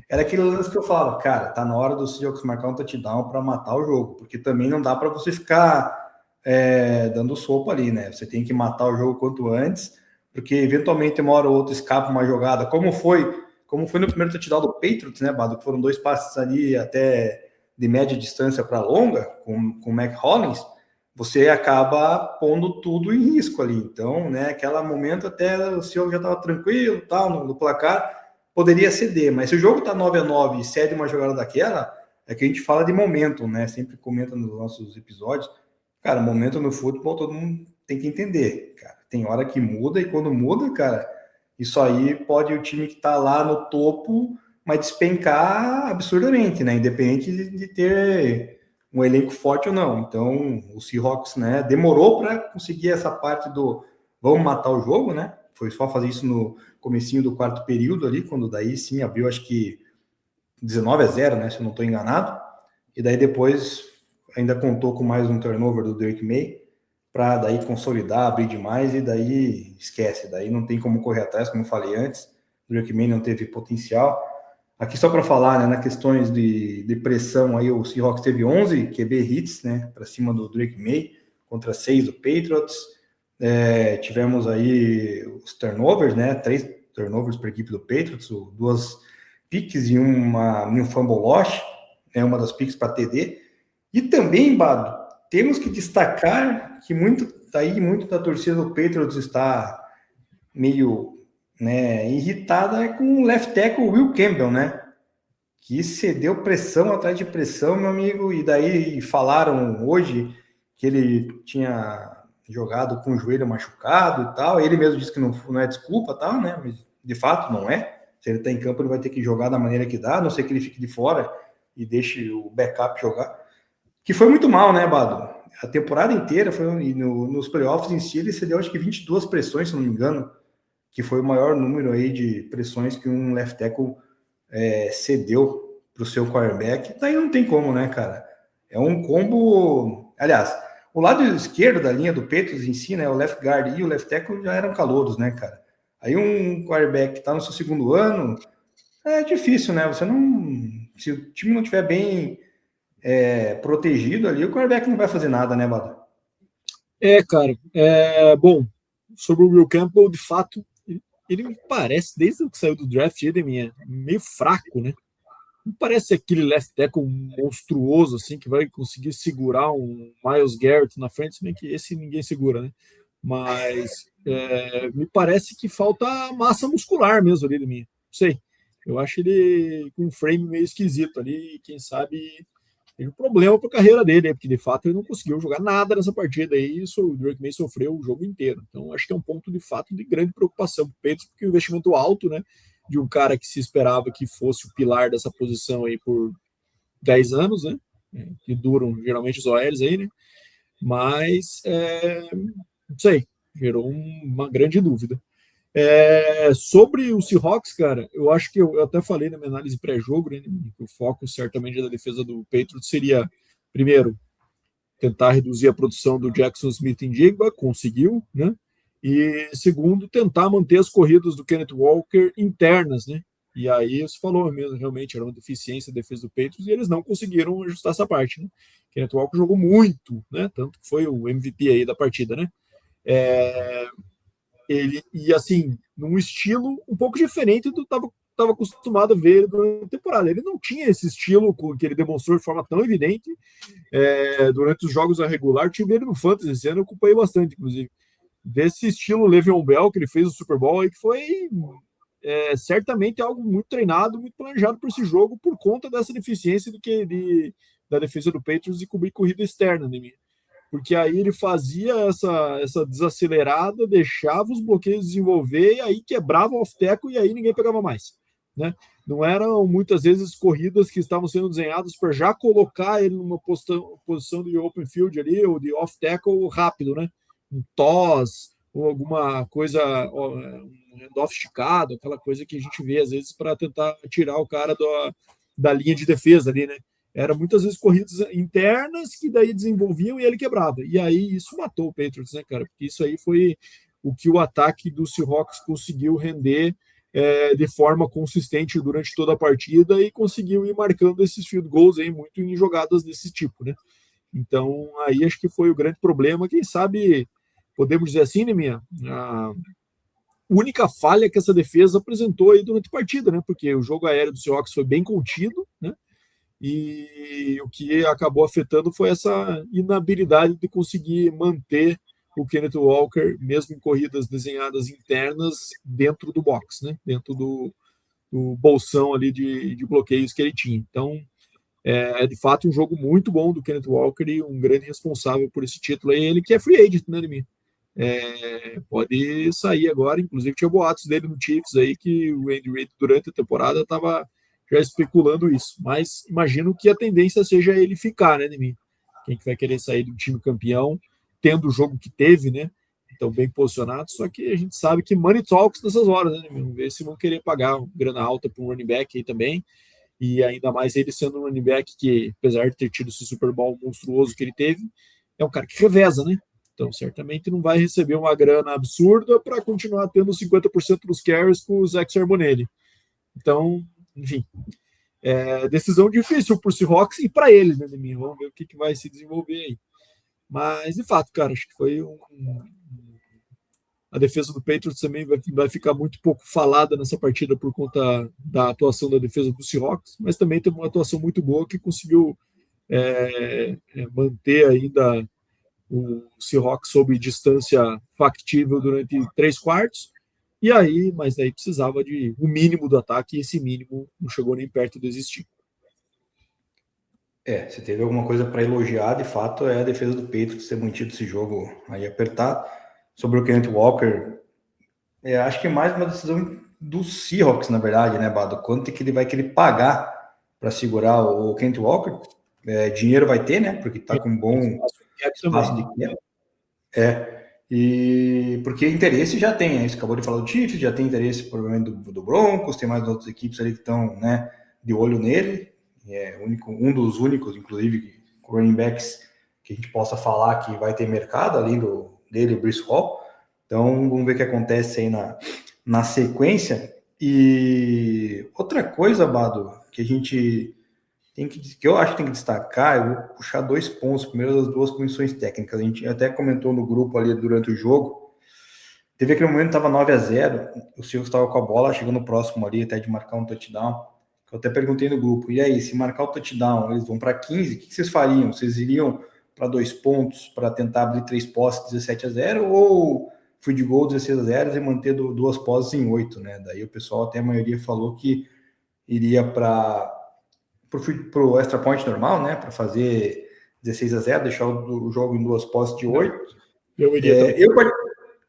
era aquele lance que eu falava, cara, tá na hora do Seahawks marcar um touchdown para matar o jogo, porque também não dá para você ficar dando sopa ali, né? Você tem que matar o jogo quanto antes, porque eventualmente uma hora ou outra escapa uma jogada, como foi no primeiro touchdown do Patriots, né, Bado? Que foram 2 passes ali até de média distância para longa, com o Mac Hollins, você acaba pondo tudo em risco ali. Então, né, aquele momento até o Seahawks já estava tranquilo, tal, no placar, poderia ceder, mas se o jogo tá 9-9 e cede uma jogada daquela, é que a gente fala de momento, né? Sempre comenta nos nossos episódios. Cara, momento no futebol todo mundo tem que entender, cara. Tem hora que muda e quando muda, cara, isso aí pode o time que tá lá no topo, mas despencar absurdamente, né? Independente de ter um elenco forte ou não. Então, o Seahawks, né, demorou para conseguir essa parte do vamos matar o jogo, né? Foi só fazer isso no comecinho do quarto período ali, quando daí sim abriu, acho que 19-0, né, se eu não estou enganado. E daí depois ainda contou com mais um turnover do Drake May para daí consolidar, abrir demais e daí esquece, daí não tem como correr atrás, como eu falei antes. O Drake May não teve potencial. Aqui só para falar, né, nas questões de pressão aí, o Seahawks teve 11 QB hits, né, para cima do Drake May, contra 6 do Patriots. Tivemos aí os turnovers, né? 3 turnovers para a equipe do Patriots, 2 picks e um fumble loss, né? Uma das picks para TD. E também, Bado, temos que destacar que muito da torcida do Patriots está meio, né, irritada com o left tackle Will Campbell, né? Que cedeu pressão atrás de pressão, meu amigo, e daí falaram hoje que ele tinha jogado com o joelho machucado e tal. Ele mesmo disse que não é desculpa, tal, né? Mas de fato não é. Se ele está em campo, ele vai ter que jogar da maneira que dá, a não ser que ele fique de fora e deixe o backup jogar. Que foi muito mal, né, Bado? a temporada inteira, e nos playoffs em si, ele cedeu acho que 22 pressões, se não me engano, que foi o maior número aí de pressões que um left tackle cedeu para o seu quarterback. Daí não tem como, né, cara? É um combo... Aliás, o lado esquerdo da linha do Patriots em si, né, o left guard e o left tackle já eram calouros, né, cara? Aí um quarterback que está no seu segundo ano, é difícil, né? Você não... Se o time não estiver bem protegido ali, o quarterback não vai fazer nada, né, Bada? Cara, bom, sobre o Will Campbell, de fato, ele me parece, desde que saiu do draft, ele é meio fraco, né? Não parece aquele left tackle monstruoso, assim, que vai conseguir segurar um Myles Garrett na frente, se bem que esse ninguém segura, né? Mas me parece que falta massa muscular mesmo ali de mim. Não sei. Eu acho ele com um frame meio esquisito ali, e quem sabe teve um problema para a carreira dele, né? Porque de fato ele não conseguiu jogar nada nessa partida aí, o Drake May sofreu o jogo inteiro. Então acho que é um ponto de fato de grande preocupação para o Patriots, porque o investimento alto, né, de um cara que se esperava que fosse o pilar dessa posição aí por 10 anos, né, que duram geralmente os OLs aí, né, mas não sei, gerou uma grande dúvida. Sobre o Seahawks, cara, eu acho que eu até falei na minha análise pré-jogo, né, que o foco certamente da defesa do Patriots seria, primeiro, tentar reduzir a produção do Jackson Smith-Njigba, conseguiu, né? E segundo, tentar manter as corridas do Kenneth Walker internas, né? E aí você falou mesmo, realmente era uma deficiência a defesa do Patriots e eles não conseguiram ajustar essa parte, né? Kenneth Walker jogou muito, né? Tanto que foi o MVP aí da partida, né? Ele, e assim, num estilo um pouco diferente do que estava acostumado a ver durante a temporada. Ele não tinha esse estilo que ele demonstrou de forma tão evidente durante os jogos a regular. Tive ele no Fantasy esse ano, eu acompanhei bastante, inclusive. Desse estilo Le'Veon Bell, que ele fez no Super Bowl, aí, que foi certamente algo muito treinado, muito planejado para esse jogo, por conta dessa deficiência da defesa do Patriots de cobrir corrida externa, né? Porque aí ele fazia essa desacelerada, deixava os bloqueios desenvolver, e aí quebrava o off-tackle, e aí ninguém pegava mais, né? Não eram muitas vezes corridas que estavam sendo desenhadas para já colocar ele numa posição de open field ali, ou de off-tackle rápido, né? Um toss, ou alguma coisa, um handoff esticado, aquela coisa que a gente vê às vezes para tentar tirar o cara da linha de defesa ali, né? Era muitas vezes corridas internas que daí desenvolviam e ele quebrava. E aí isso matou o Patriots, né, cara? Porque isso aí foi o que o ataque do Seahawks conseguiu render de forma consistente durante toda a partida e conseguiu ir marcando esses field goals aí muito em jogadas desse tipo, né? Então aí acho que foi o grande problema. Quem sabe, podemos dizer assim, né, a única falha que essa defesa apresentou aí durante a partida, né? Porque o jogo aéreo do Seahawks foi bem contido, né? E o que acabou afetando foi essa inabilidade de conseguir manter o Kenneth Walker, mesmo em corridas desenhadas internas, dentro do box, né? Dentro do bolsão ali de bloqueios que ele tinha. Então, de fato um jogo muito bom do Kenneth Walker e um grande responsável por esse título aí, ele que é free agent, né, Ademir? Pode sair agora, inclusive tinha boatos dele no Chiefs aí que o Andy Reid durante a temporada estava já especulando isso, mas imagino que a tendência seja ele ficar, né, Ademir? Quem que vai querer sair do time campeão, tendo o jogo que teve, né? Então, bem posicionado, só que a gente sabe que money talks nessas horas, né? Vamos ver se vão querer pagar grana alta para um running back aí também, e ainda mais ele sendo um running back que, apesar de ter tido esse Super Bowl monstruoso que ele teve, é um cara que reveza, né? Então, certamente não vai receber uma grana absurda para continuar tendo 50% dos carries com o Zach Charbonnet. Então, enfim, decisão difícil para o Seahawks e para ele, né, Demir? Vamos ver o que vai se desenvolver aí. Mas, de fato, cara, acho que foi a defesa do Patriots também vai ficar muito pouco falada nessa partida por conta da atuação da defesa do Seahawks, mas também teve uma atuação muito boa que conseguiu manter ainda o Seahawks sob distância factível durante 3 quartos, e aí, mas daí precisava de um mínimo do ataque, e esse mínimo não chegou nem perto de existir. Se teve alguma coisa para elogiar, de fato, é a defesa do Patriots ter mantido esse jogo aí apertado. Sobre o Kenneth Walker, acho que é mais uma decisão do Seahawks, na verdade, né, Bado? Quanto é que ele vai querer pagar para segurar o Kenneth Walker? Dinheiro vai ter, né? Porque tá com um bom espaço de cap. E porque interesse já tem, né? Você acabou de falar do Chiefs, já tem interesse provavelmente do Broncos, tem mais outras equipes ali que estão, né, de olho nele. Um dos únicos, inclusive, running backs que a gente possa falar que vai ter mercado, além dele, o Breece Hall. Então, vamos ver o que acontece aí na sequência. E outra coisa, Bado, que a gente que eu acho que tem que destacar, eu vou puxar 2 pontos, primeiro das 2 comissões técnicas. A gente até comentou no grupo ali durante o jogo. Teve aquele momento que estava 9-0, o Seahawks estava com a bola, chegando próximo ali até de marcar um touchdown. Eu até perguntei no grupo, e aí, se marcar o touchdown, eles vão para 15, o que vocês fariam? Vocês iriam para 2 pontos para tentar abrir 3 posses 17-0 ou field goal 16-0 e manter 2 posses em 8, né? Daí o pessoal, até a maioria falou que iria para o extra point normal, né? Para fazer 16-0, deixar o jogo em 2 posses de 8. Eu iria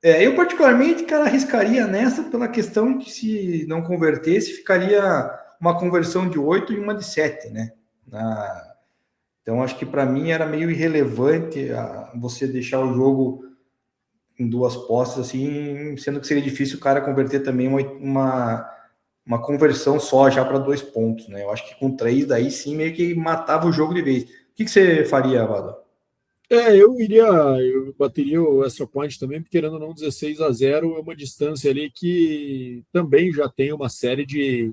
eu particularmente, cara, arriscaria nessa pela questão que se não convertesse, ficaria uma conversão de 8 e uma de 7, né? Então, acho que para mim era meio irrelevante você deixar o jogo em 2 posses, assim, sendo que seria difícil o cara converter também uma conversão só já para 2 pontos, né? Eu acho que com 3 daí sim meio que matava o jogo de vez. O que você faria, Vado? Eu bateria o extra point também, porque querendo ou não, 16-0 é uma distância ali que também já tem uma série de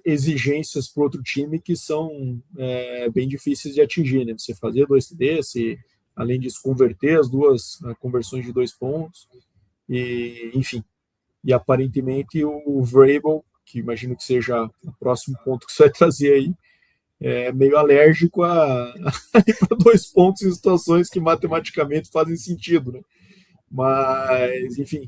exigências para outro time que são bem difíceis de atingir, né? Você fazer 2 TDs, além disso, converter as 2 conversões de 2 pontos, e enfim. E aparentemente o Vrabel, que imagino que seja o próximo ponto que você vai trazer aí, é meio alérgico a 2 pontos em situações que matematicamente fazem sentido, né? Mas, enfim,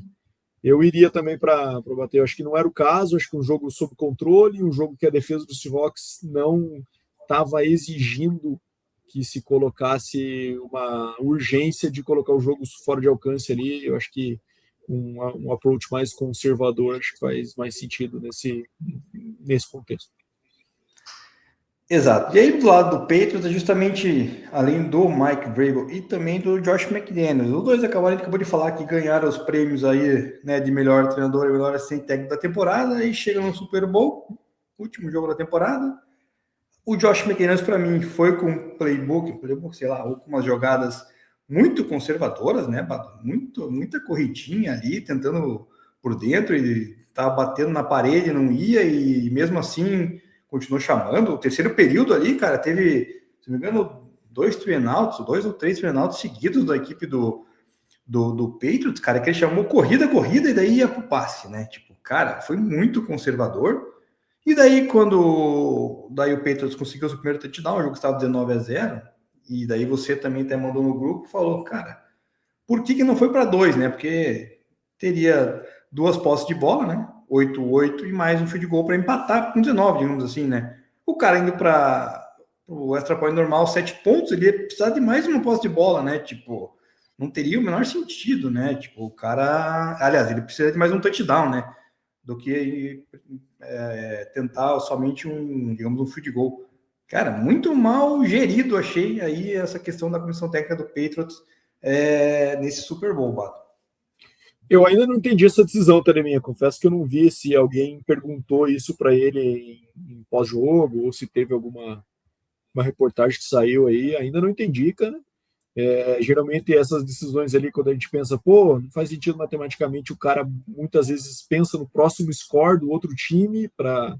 eu iria também para bater. Eu acho que não era o caso, acho que um jogo sob controle, um jogo que a defesa do Seahawks não estava exigindo que se colocasse uma urgência de colocar o jogo fora de alcance ali. Eu acho que um approach mais conservador acho que faz mais sentido nesse contexto. Exato. E aí, do lado do Patriots, é justamente, além do Mike Vrabel e também do Josh McDaniels, os dois acabaram, a gente acabou de falar que ganharam os prêmios aí, né, de melhor treinador e melhor assistente técnico da temporada, e chegam no Super Bowl, último jogo da temporada. O Josh McDaniels, para mim, foi com um playbook, sei lá, ou com umas jogadas muito conservadoras, né, muita corridinha ali, tentando por dentro, e tava batendo na parede, não ia, e mesmo assim continuou chamando. O terceiro período ali, cara, teve, se não me engano, 2 ou 3 three-and-outs seguidos da equipe do Patriots, cara, que ele chamou corrida, e daí ia pro passe, né? Tipo, cara, foi muito conservador. E daí, o Patriots conseguiu o seu primeiro touchdown, o jogo estava 19-0, e daí você também até mandou no grupo e falou, cara, por que não foi para 2, né? Porque teria 2 posses de bola, né? 8-8 e mais um field goal para empatar com 19, digamos assim, né? O cara indo para o extra point normal, 7 pontos, ele ia precisar de mais uma posse de bola, né? Tipo, não teria o menor sentido, né? Tipo, o cara... Aliás, ele precisa de mais um touchdown, né? Do que tentar somente digamos, um field goal. Cara, muito mal gerido, achei aí essa questão da comissão técnica do Patriots nesse Super Bowl, Bato. Eu ainda não entendi essa decisão, Tereminha. Confesso que eu não vi se alguém perguntou isso para ele em pós-jogo ou se teve alguma uma reportagem que saiu aí. Ainda não entendi, cara. Geralmente essas decisões ali, quando a gente pensa, pô, não faz sentido matematicamente, o cara muitas vezes pensa no próximo score do outro time para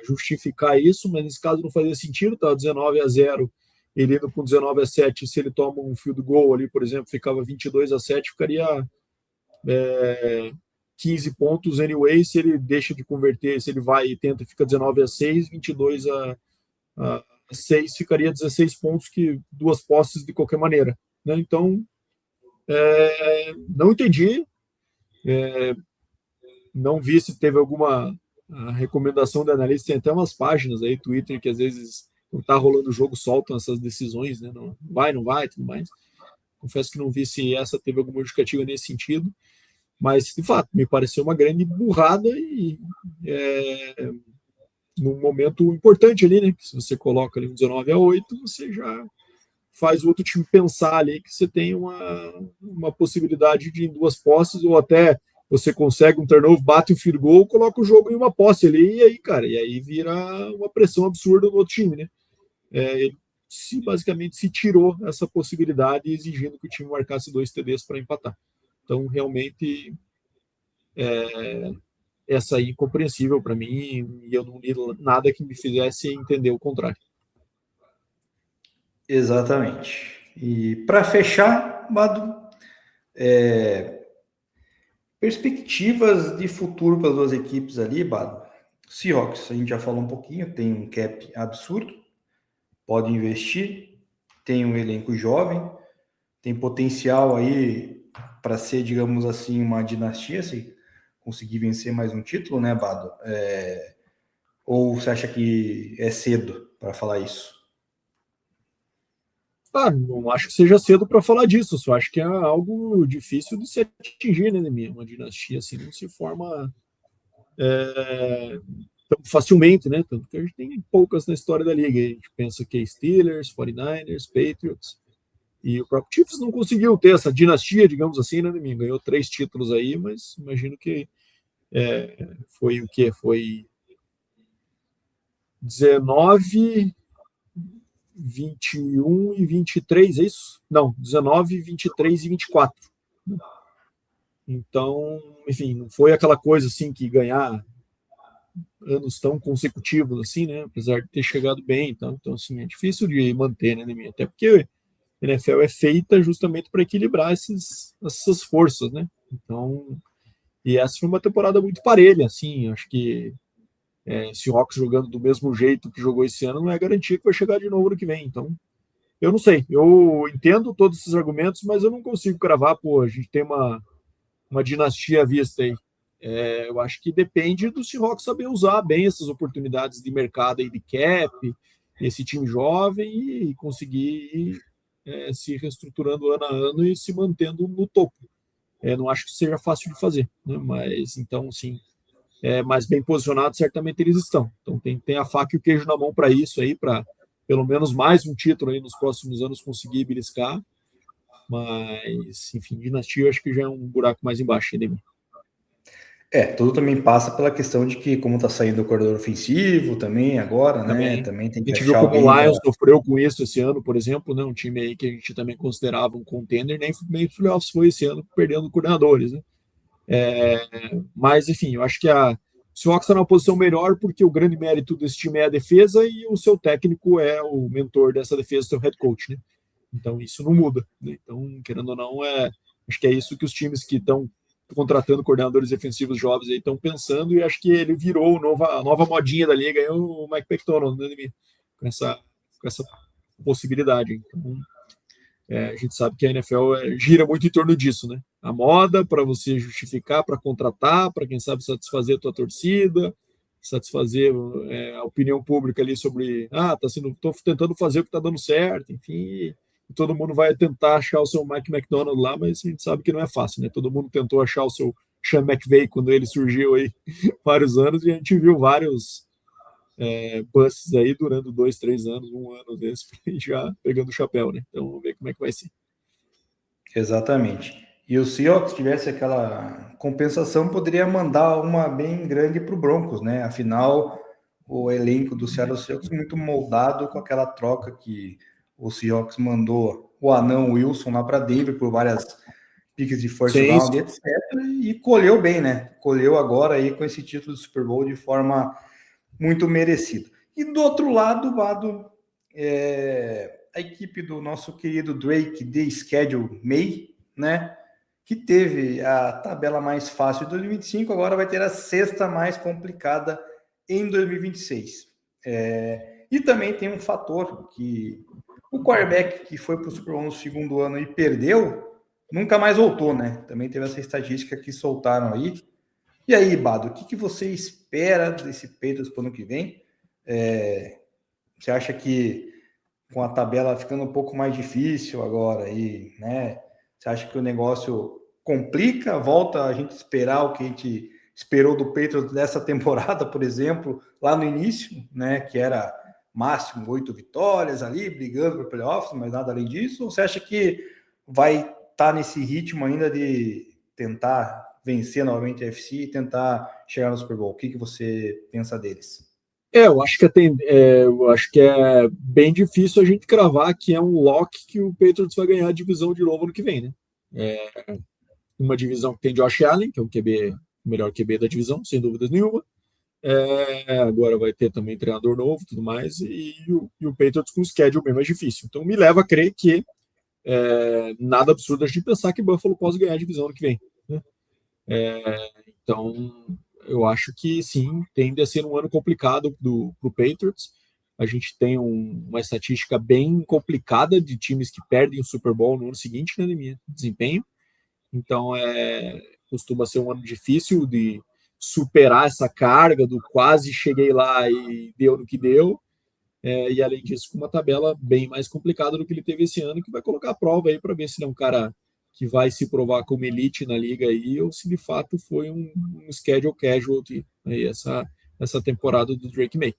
justificar isso, mas nesse caso não fazia sentido, estava 19-0, ele indo com 19-7, se ele toma um field goal ali, por exemplo, ficava 22-7, ficaria 15 pontos anyway, se ele deixa de converter, se ele vai e tenta, fica 19-6, 22-6 ficaria 16 pontos, que 2 posses de qualquer maneira, né? Então, não entendi, não vi se teve alguma recomendação de analista. Tem até umas páginas aí, Twitter, que às vezes, quando tá rolando o jogo, soltam essas decisões, né? Não vai, tudo mais. Confesso que não vi se essa teve alguma justificativa nesse sentido, mas, de fato, me pareceu uma grande burrada e num momento importante ali, né? Se você coloca ali um 19-8, você já faz o outro time pensar ali que você tem uma possibilidade de em 2 posses, ou até você consegue um turnover, bate um field goal, coloca o jogo em uma posse ali, e aí, cara, e aí vira uma pressão absurda no outro time, né? Ele basicamente se tirou essa possibilidade, exigindo que o time marcasse 2 TDs para empatar. Então, realmente, essa aí é incompreensível para mim, e eu não li nada que me fizesse entender o contrário. Exatamente. E para fechar, Bado, perspectivas de futuro para as duas equipes ali, Bado. Seahawks, a gente já falou um pouquinho, tem um cap absurdo, pode investir, tem um elenco jovem, tem potencial aí para ser, digamos assim, uma dinastia, se conseguir vencer mais um título, né, Bado? Ou você acha que é cedo para falar isso? Não acho que seja cedo para falar disso, só acho que é algo difícil de se atingir, né, minha? Uma dinastia assim não se forma tão facilmente, né? Tanto que a gente tem poucas na história da liga. A gente pensa que é Steelers, 49ers, Patriots, e o próprio Chiefs não conseguiu ter essa dinastia, digamos assim, né, Neminha? Ganhou 3 títulos aí, mas imagino que foi o quê? Foi 19, 21 e 23, é isso? Não, 19, 23 e 24. Então, enfim, não foi aquela coisa assim que ganhar anos tão consecutivos assim, né? Apesar de ter chegado bem, então assim, é difícil de manter, né, Neminha? Até porque a NFL é feita justamente para equilibrar essas forças, né? Então, e essa foi uma temporada muito parelha, assim, acho que se o Hawks jogando do mesmo jeito que jogou esse ano, não é garantia que vai chegar de novo no que vem. Então, eu não sei, eu entendo todos esses argumentos, mas eu não consigo cravar, pô, a gente tem uma dinastia à vista aí. Eu acho que depende do Seahawks saber usar bem essas oportunidades de mercado aí de cap, esse time jovem e conseguir ir, se reestruturando ano a ano e se mantendo no topo. Não acho que seja fácil de fazer, né? Mas então, sim, mais bem posicionados, certamente eles estão. Então tem a faca e o queijo na mão para isso aí, para pelo menos mais um título aí nos próximos anos conseguir beliscar. Mas, enfim, dinastia eu acho que já é um buraco mais embaixo ainda. Tudo também passa pela questão de que, como tá saindo o corredor ofensivo também agora, né? Também. Também tem A que gente viu achar como alguém o para. Lions sofreu com isso esse ano, por exemplo, né? Um time aí que a gente também considerava um contender, nem playoffs foi esse ano, perdendo coordenadores, né? Mas, enfim, eu acho que o Seahawks está numa posição melhor porque o grande mérito desse time é a defesa e o seu técnico é o mentor dessa defesa, seu head coach, né? Então, isso não muda, né? Então, querendo ou não, acho que é isso que os times que estão contratando coordenadores defensivos jovens aí estão pensando, e acho que ele virou a nova modinha da liga, aí o Mike McDonald, né, com essa possibilidade. Então, a gente sabe que a NFL gira muito em torno disso, né? A moda para você justificar, para contratar, para quem sabe satisfazer a tua torcida, satisfazer a opinião pública ali sobre, estou tentando fazer o que está dando certo, enfim, e todo mundo vai tentar achar o seu Mike McDonald lá, mas a gente sabe que não é fácil, né? Todo mundo tentou achar o seu Sean McVay quando ele surgiu aí vários anos, e a gente viu vários busts aí durando 2, 3 anos, um ano desse, já pegando o chapéu, né? Então vamos ver como é que vai ser. Exatamente. E o Seahawks tivesse aquela compensação, poderia mandar uma bem grande para o Broncos, né? Afinal, o elenco do Seattle Seahawks muito moldado com aquela troca que o Seahawks mandou o anão Wilson lá para Denver por várias piques de first Sim, round, etc. E colheu bem, né? Colheu agora aí com esse título do Super Bowl de forma muito merecida. E do outro lado, a equipe do nosso querido Drake de Schedule May, né? Que teve a tabela mais fácil em 2025, agora vai ter a sexta mais complicada em 2026. E também tem um fator que o quarterback que foi para o Super Bowl no segundo ano e perdeu, nunca mais voltou, né? Também teve essa estatística que soltaram aí. E aí, Bado, o que você espera desse Patriots para o ano que vem? Você acha que com a tabela ficando um pouco mais difícil agora aí, né? Você acha que o negócio complica? Volta a gente esperar o que a gente esperou do Patriots dessa temporada, por exemplo, lá no início, né? Que era máximo 8 vitórias ali, brigando por playoffs, mas nada além disso? Ou você acha que vai estar nesse ritmo ainda de tentar vencer novamente a FC e tentar chegar no Super Bowl? O que você pensa deles? Eu acho que é bem difícil a gente cravar que é um lock que o Patriots vai ganhar a divisão de novo no que vem, né? Uma divisão que tem Josh Allen, que é o QB, o melhor QB da divisão, sem dúvidas nenhuma. Agora vai ter também treinador novo e tudo mais, e o Patriots com o schedule bem mais difícil. Então me leva a crer que nada absurdo a gente pensar que Buffalo possa ganhar a divisão no que vem, né? Então eu acho que sim, tende a ser um ano complicado para o Patriots. A gente tem uma estatística bem complicada de times que perdem o Super Bowl no ano seguinte, né, de minha desempenho. Então costuma ser um ano difícil de superar essa carga do quase cheguei lá e deu no que deu. E além disso, com uma tabela bem mais complicada do que ele teve esse ano, que vai colocar a prova aí para ver se ele é um cara que vai se provar como elite na liga aí, ou se de fato foi um schedule casualty aí essa temporada do Drake May.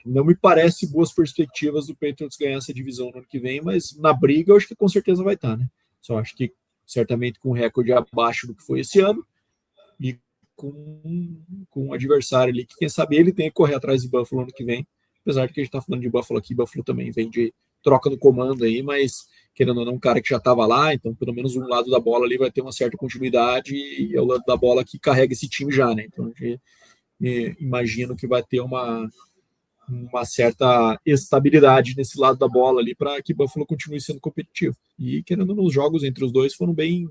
Não me parece boas perspectivas do Patriots ganhar essa divisão no ano que vem, mas na briga eu acho que com certeza vai estar, né? Só acho que certamente com um recorde abaixo do que foi esse ano e com um adversário ali que quem sabe ele tem que correr atrás de Buffalo ano que vem, apesar de que a gente está falando de Buffalo aqui, Buffalo também vem de troca no comando aí, mas querendo ou não, um cara que já estava lá, então pelo menos um lado da bola ali vai ter uma certa continuidade e é o lado da bola que carrega esse time já, né? Então a gente imagino que vai ter uma certa estabilidade nesse lado da bola ali para que Buffalo continue sendo competitivo. E querendo ou não, os jogos entre os dois foram bem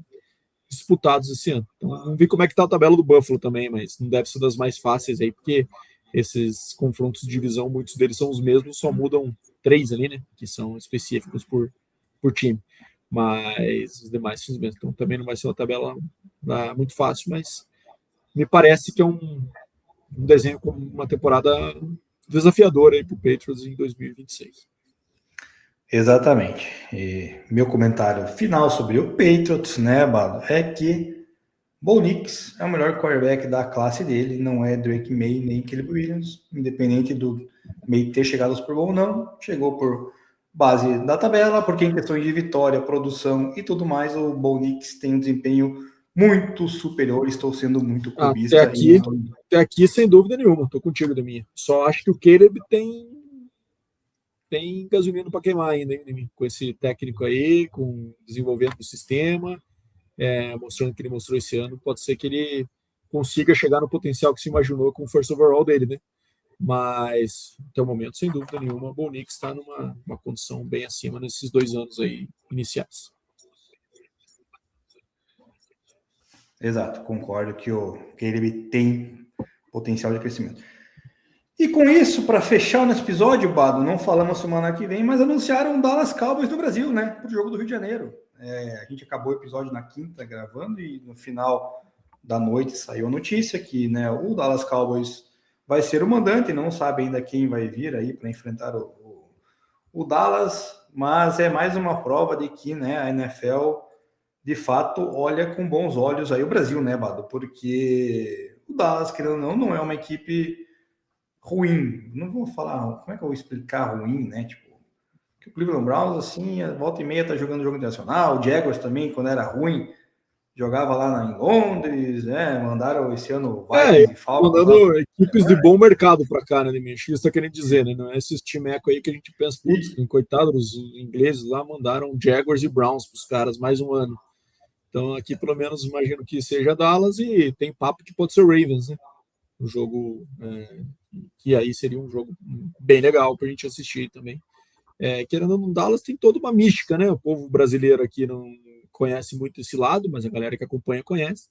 disputados esse ano. Então vamos ver como é que tá a tabela do Buffalo também, mas não deve ser das mais fáceis aí, porque esses confrontos de divisão, muitos deles são os mesmos, só mudam 3 ali, né? Que são específicos por time. Mas os demais são os mesmos. Então também não vai ser uma tabela muito fácil, mas me parece que é um desenho com uma temporada desafiadora aí para o Patriots em 2026. Exatamente. E meu comentário final sobre o Patriots, né, Bado, é que Bo Nix é o melhor quarterback da classe dele, não é Drake May nem Caleb Williams, independente do May ter chegado ao Super Bowl ou não, chegou por base da tabela, porque em questões de vitória, produção e tudo mais, o Bo Nix tem um desempenho muito superior, estou sendo muito clubista. Até aqui, sem dúvida nenhuma, estou contigo, Deminha. Só acho que o Caleb tem gasolina para queimar ainda, hein, com esse técnico aí, com desenvolvendo o sistema, mostrando o que ele mostrou esse ano, pode ser que ele consiga chegar no potencial que se imaginou com o first overall dele, né? Mas, até o momento, sem dúvida nenhuma, o Bo Nix está numa condição bem acima nesses 2 anos aí iniciais. Exato, concordo que ele tem potencial de crescimento. E com isso, para fechar o nosso episódio, Bado, não falamos semana que vem, mas anunciaram o Dallas Cowboys do Brasil, né? Para o jogo do Rio de Janeiro. A gente acabou o episódio na quinta gravando e no final da noite saiu a notícia que, né, o Dallas Cowboys vai ser o mandante, não sabe ainda quem vai vir aí para enfrentar o Dallas, mas é mais uma prova de que, né, a NFL de fato olha com bons olhos aí o Brasil, né, Bado? Porque o Dallas, querendo ou não é uma equipe ruim. Não vou falar, como é que eu vou explicar ruim, né? Tipo, que o Cleveland Browns, assim, a volta e meia tá jogando jogo internacional, o Jaguars também, quando era ruem, jogava lá em Londres, né? Mandaram esse ano Vikings e Falcons. Mandando equipes de bom mercado para cá, né, Deminha? Isso tá querendo dizer, né? Não é esses timeco aí que a gente pensa, putz, coitado, os ingleses lá mandaram Jaguars e Browns pros caras mais um ano. Então aqui pelo menos imagino que seja Dallas e tem papo que pode ser Ravens, né? Um jogo que aí seria um jogo bem legal para a gente assistir também. Querendo ou não, Dallas tem toda uma mística, né? O povo brasileiro aqui não conhece muito esse lado, mas a galera que acompanha conhece.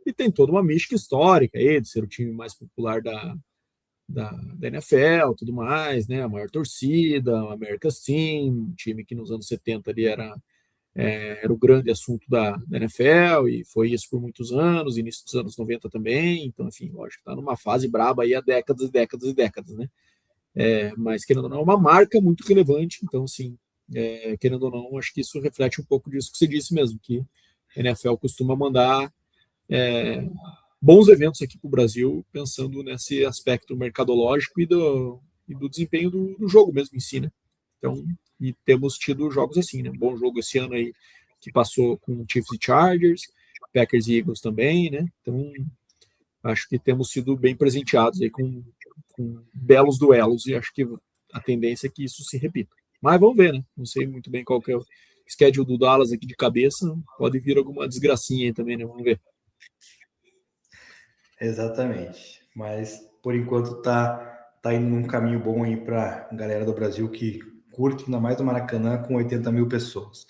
E tem toda uma mística histórica aí, de ser o time mais popular da NFL, tudo mais, né? A maior torcida, o America's Team, time que nos anos 70 ali era o grande assunto da NFL e foi isso por muitos anos, início dos anos 90 também, então, enfim, lógico, está numa fase braba aí há décadas e décadas e décadas, né? Mas, querendo ou não, é uma marca muito relevante, então, assim, querendo ou não, acho que isso reflete um pouco disso que você disse mesmo, que a NFL costuma mandar bons eventos aqui para o Brasil, pensando nesse aspecto mercadológico e do desempenho do jogo mesmo em si, né? Então, e temos tido jogos assim, né? Um bom jogo esse ano aí, que passou com Chiefs e Chargers, Packers e Eagles também, né? Então, acho que temos sido bem presenteados aí com belos duelos, e acho que a tendência é que isso se repita. Mas vamos ver, né? Não sei muito bem qual que é o schedule do Dallas aqui de cabeça, pode vir alguma desgracinha aí também, né? Vamos ver. Exatamente. Mas por enquanto tá indo num caminho bom aí para a galera do Brasil que curte, ainda mais o Maracanã com 80 mil pessoas.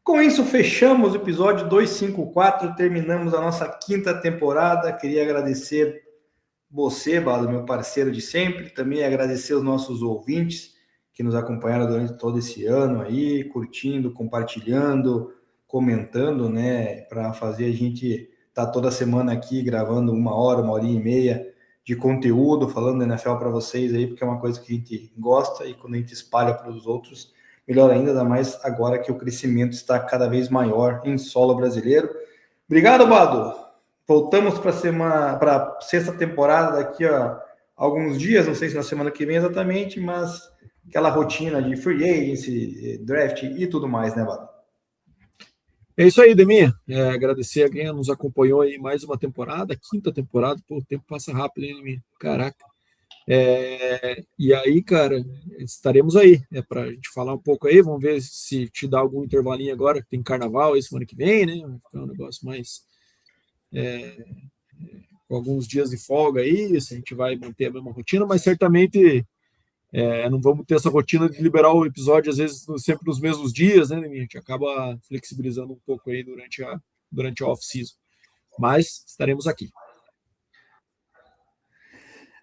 Com isso, fechamos o episódio 254, terminamos a nossa quinta temporada. Queria agradecer você, Bado, meu parceiro de sempre, também agradecer os nossos ouvintes que nos acompanharam durante todo esse ano aí, curtindo, compartilhando, comentando, né, para fazer a gente estar toda semana aqui gravando 1 hora, 1 hora e meia de conteúdo, falando da NFL para vocês aí, porque é uma coisa que a gente gosta e quando a gente espalha para os outros, melhor ainda mais agora que o crescimento está cada vez maior em solo brasileiro. Obrigado, Bado. Voltamos para a sexta temporada daqui a alguns dias, não sei se na semana que vem exatamente, mas aquela rotina de free agency, draft e tudo mais, né, Bado? É isso aí, Deminha. Agradecer a quem nos acompanhou aí mais uma temporada, quinta temporada. Pô, o tempo passa rápido, hein, Deminha? Caraca. E aí, cara, estaremos aí, para a gente falar um pouco aí. Vamos ver se te dá algum intervalinho agora, que tem carnaval aí semana que vem, né? Vai ficar um negócio mais. Com alguns dias de folga aí, se a gente vai manter a mesma rotina, mas certamente não vamos ter essa rotina de liberar o episódio, às vezes, sempre nos mesmos dias, né, Deminha? A gente acaba flexibilizando um pouco aí durante a off-season. Mas estaremos aqui.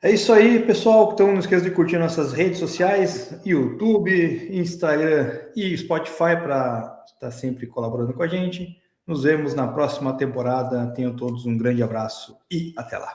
É isso aí, pessoal. Então, não esqueça de curtir nossas redes sociais, YouTube, Instagram e Spotify para estar sempre colaborando com a gente. Nos vemos na próxima temporada. Tenham todos um grande abraço e até lá.